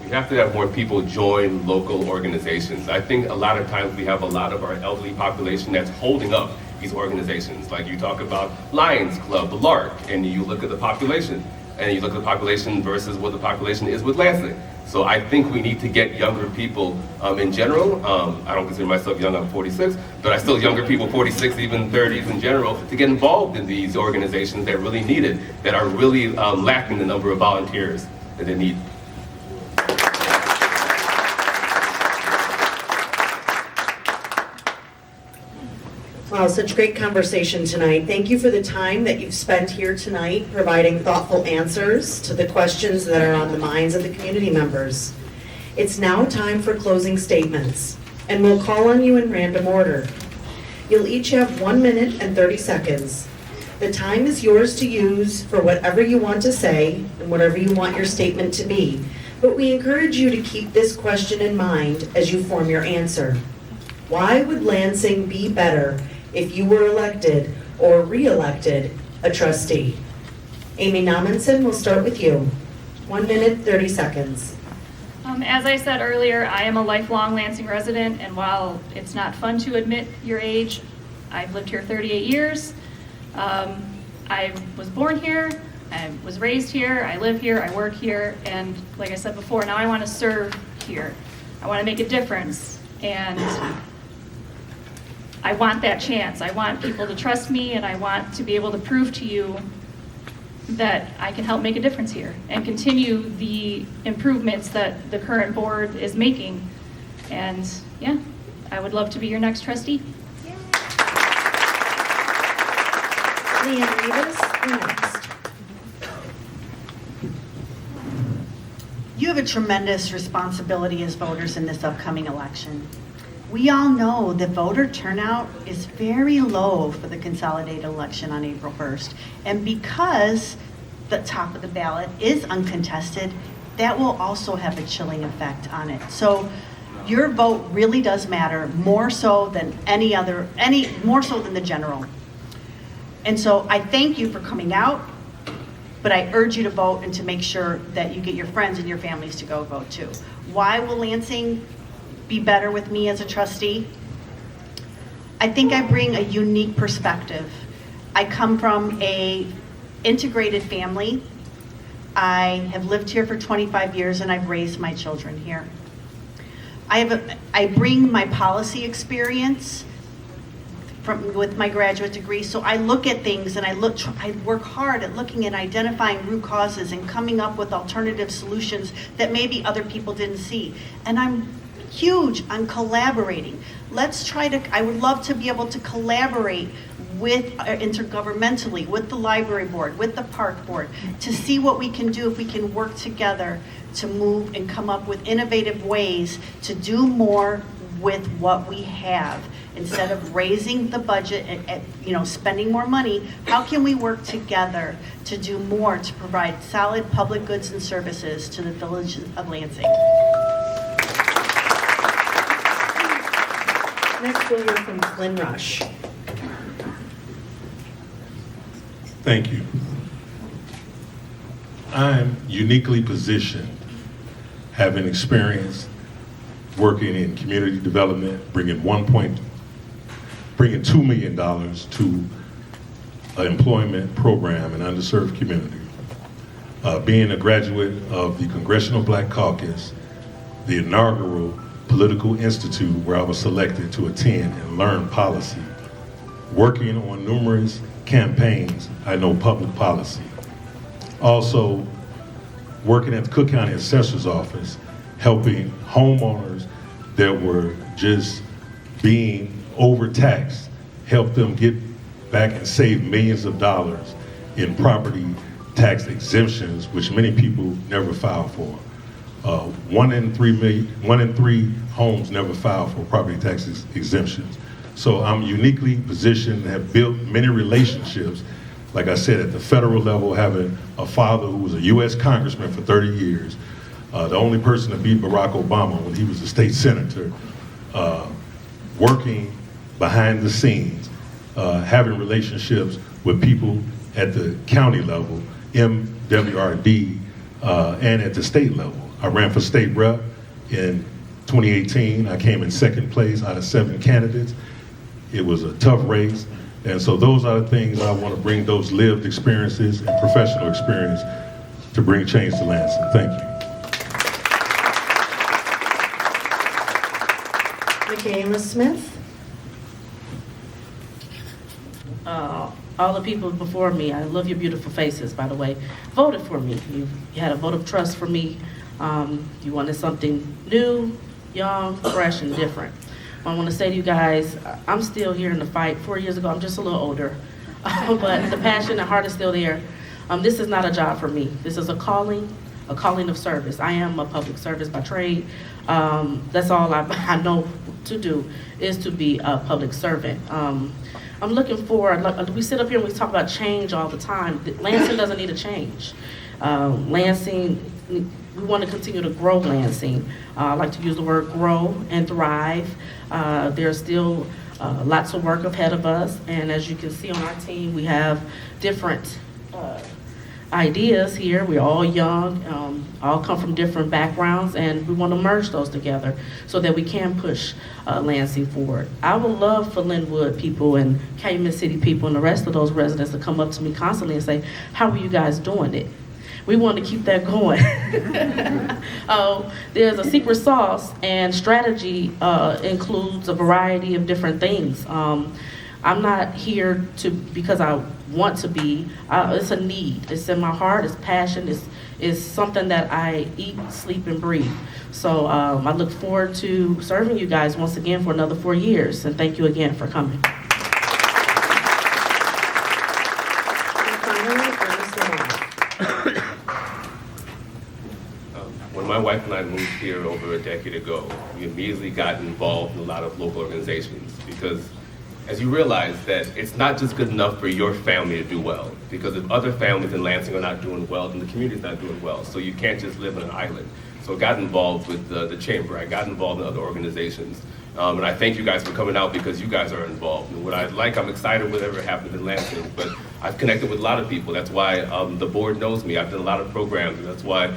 We have to have more people join local organizations. I think a lot of times we have a lot of our elderly population that's holding up these organizations. Like you talk about Lions Club, the Lark, and you look at the population, and you look at the population versus what the population is with Lansing. So I think we need to get younger people in general. I don't consider myself young, I'm 46, but I still younger people, 46, even 30s in general, to get involved in these organizations that really need it, that are really lacking the number of volunteers that they need. Wow, such great conversation tonight. Thank you for the time that you've spent here tonight providing thoughtful answers to the questions that are on the minds of the community members. It's now time for closing statements, and we'll call on you in random order. You'll each have 1 minute and 30 seconds. The time is yours to use for whatever you want to say and whatever you want your statement to be, but we encourage you to keep this question in mind as you form your answer. Why would Lansing be better if you were elected or re-elected a trustee? Amy Nommensen, we'll start with you. 1 minute, 30 seconds. As I said earlier, I am a lifelong Lansing resident, and while it's not fun to admit your age, I've lived here 38 years. I was born here, I was raised here, I live here, I work here, and like I said before, now I want to serve here. I want to make a difference, and I want that chance. I want people to trust me, and I want to be able to prove to you that I can help make a difference here and continue the improvements that the current board is making. And yeah, I would love to be your next trustee. LeeAnn Revis, you're next. You have a tremendous responsibility as voters in this upcoming election. We all know that voter turnout is very low for the consolidated election on April 1st. And because the top of the ballot is uncontested, that will also have a chilling effect on it. So your vote really does matter, more so than more so than the general. And so I thank you for coming out, but I urge you to vote and to make sure that you get your friends and your families to go vote too. Why will Lansing be better with me as a trustee? I think I bring a unique perspective. I come from a integrated family. I have lived here for 25 years and I've raised my children here. I bring my policy experience with my graduate degree, so I look at things and I work hard at looking and identifying root causes and coming up with alternative solutions that maybe other people didn't see. And I'm huge on collaborating. I would love to be able to collaborate with intergovernmentally, with the library board, with the park board, to see what we can do if we can work together to move and come up with innovative ways to do more with what we have. Instead of raising the budget and spending more money, how can we work together to do more to provide solid public goods and services to the Village of Lansing? Next we'll hear from Flynn Rush. Thank you. I'm uniquely positioned, having experience working in community development, bringing $2 million to an employment program in underserved community. Being a graduate of the Congressional Black Caucus, the inaugural political institute where I was selected to attend and learn policy. Working on numerous campaigns, I know public policy. Also, working at the Cook County Assessor's Office, helping homeowners that were just being overtaxed, help them get back and save millions of dollars in property tax exemptions, which many people never filed for. 1 in 3 homes never filed for property tax exemptions. So I'm uniquely positioned and have built many relationships, like I said, at the federal level, having a father who was a US congressman for 30 years, the only person to beat Barack Obama when he was a state senator, working behind the scenes, having relationships with people at the county level, MWRD, and at the state level. I ran for state rep in 2018. I came in second place out of 7 candidates. It was a tough race. And so those are the things I want to bring, those lived experiences and professional experience to bring change to Lansing. Thank you. Micaela Smith. All the people before me, I love your beautiful faces, by the way, voted for me. You had a vote of trust for me. You wanted something new, young, fresh, and different. I want to say to you guys, I'm still here in the fight. 4 years ago, I'm just a little older, but the passion and heart is still there. This is not a job for me. This is a calling of service. I am a public service by trade. That's all I know to do, is to be a public servant. I'm looking for, we sit up here and we talk about change all the time. Lansing doesn't need a change. Lansing, we want to continue to grow Lansing. I like to use the word grow and thrive. There's still lots of work ahead of us, and as you can see on our team, we have different ideas here. We're all young, all come from different backgrounds, and we want to merge those together so that we can push Lansing forward. I would love for Linwood people and Calumet City people and the rest of those residents to come up to me constantly and say, how are you guys doing it? We want to keep that going. There's a secret sauce, and strategy includes a variety of different things. I'm not here because I want to be. It's a need. It's in my heart. It's passion. It's something that I eat, sleep, and breathe. So I look forward to serving you guys once again for another 4 years. And thank you again for coming. When my wife and I moved here over a decade ago, we immediately got involved in a lot of local organizations, because as you realize that it's not just good enough for your family to do well, because if other families in Lansing are not doing well, then the community's not doing well. So you can't just live on an island. So I got involved with the chamber. I got involved in other organizations. And I thank you guys for coming out, because you guys are involved. And what I'm excited whatever happens in Lansing, but I've connected with a lot of people. That's why the board knows me. I've done a lot of programs, and that's why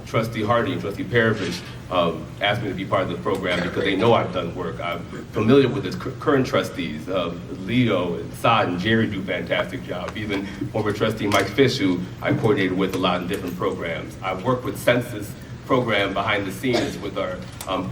Trustee Hardy and Trustee Parrish asked me to be part of the program, because they know I've done work. I'm familiar with the current trustees. Leo and Saad and Jerry do a fantastic job. Even former trustee Mike Fish, who I coordinated with a lot in different programs. I've worked with census program behind the scenes with our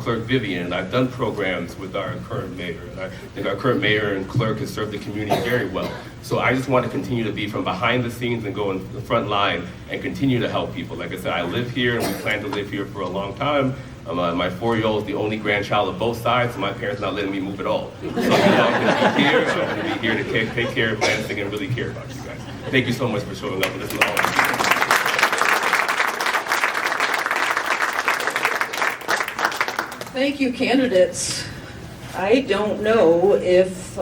clerk Vivian, and I've done programs with our current mayor. And I think our current mayor and clerk has served the community very well. So I just want to continue to be from behind the scenes and go in the front line and continue to help people. Like I said, I live here and we plan to live here for a long time. My 4-year-old is the only grandchild of both sides, so my parents are not letting me move at all. So I'm going to be here. I'm going to be here to take care of Lansing and really care about you guys. Thank you so much for showing up and listening to all of you. Thank you, candidates. I don't know if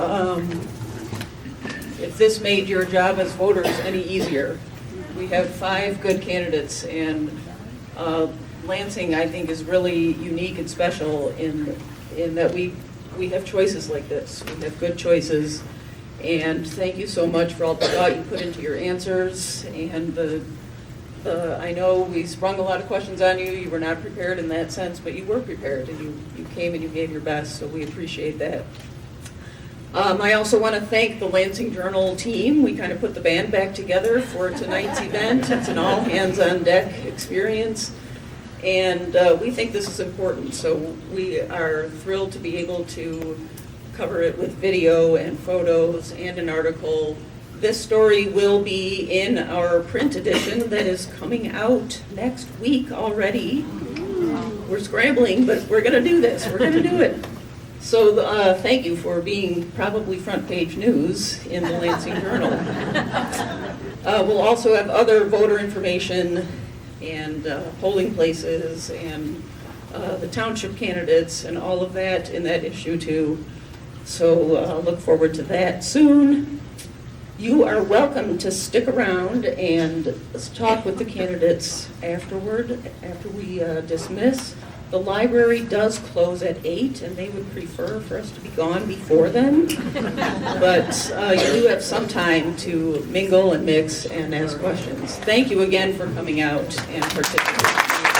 this made your job as voters any easier. We have 5 good candidates, and Lansing, I think, is really unique and special in that we have choices like this. We have good choices, and thank you so much for all the thought you put into your answers. And I know we sprung a lot of questions on you. You were not prepared in that sense, but you were prepared, and you came and you gave your best, so we appreciate that. I also want to thank the Lansing Journal team. We kind of put the band back together for tonight's event. It's an all-hands-on-deck experience, and we think this is important, so we are thrilled to be able to cover it with video and photos and an article. This story will be in our print edition that is coming out next week already. we're scrambling, but we're going to do this. We're going to do it. So thank you for being probably front page news in the Lansing Journal. We'll also have other voter information and polling places and the township candidates and all of that in that issue too. So look forward to that soon. You are welcome to stick around and talk with the candidates afterward, after we dismiss. The library does close at 8, and they would prefer for us to be gone before then. But you do have some time to mingle and mix and ask questions. Thank you again for coming out and participating.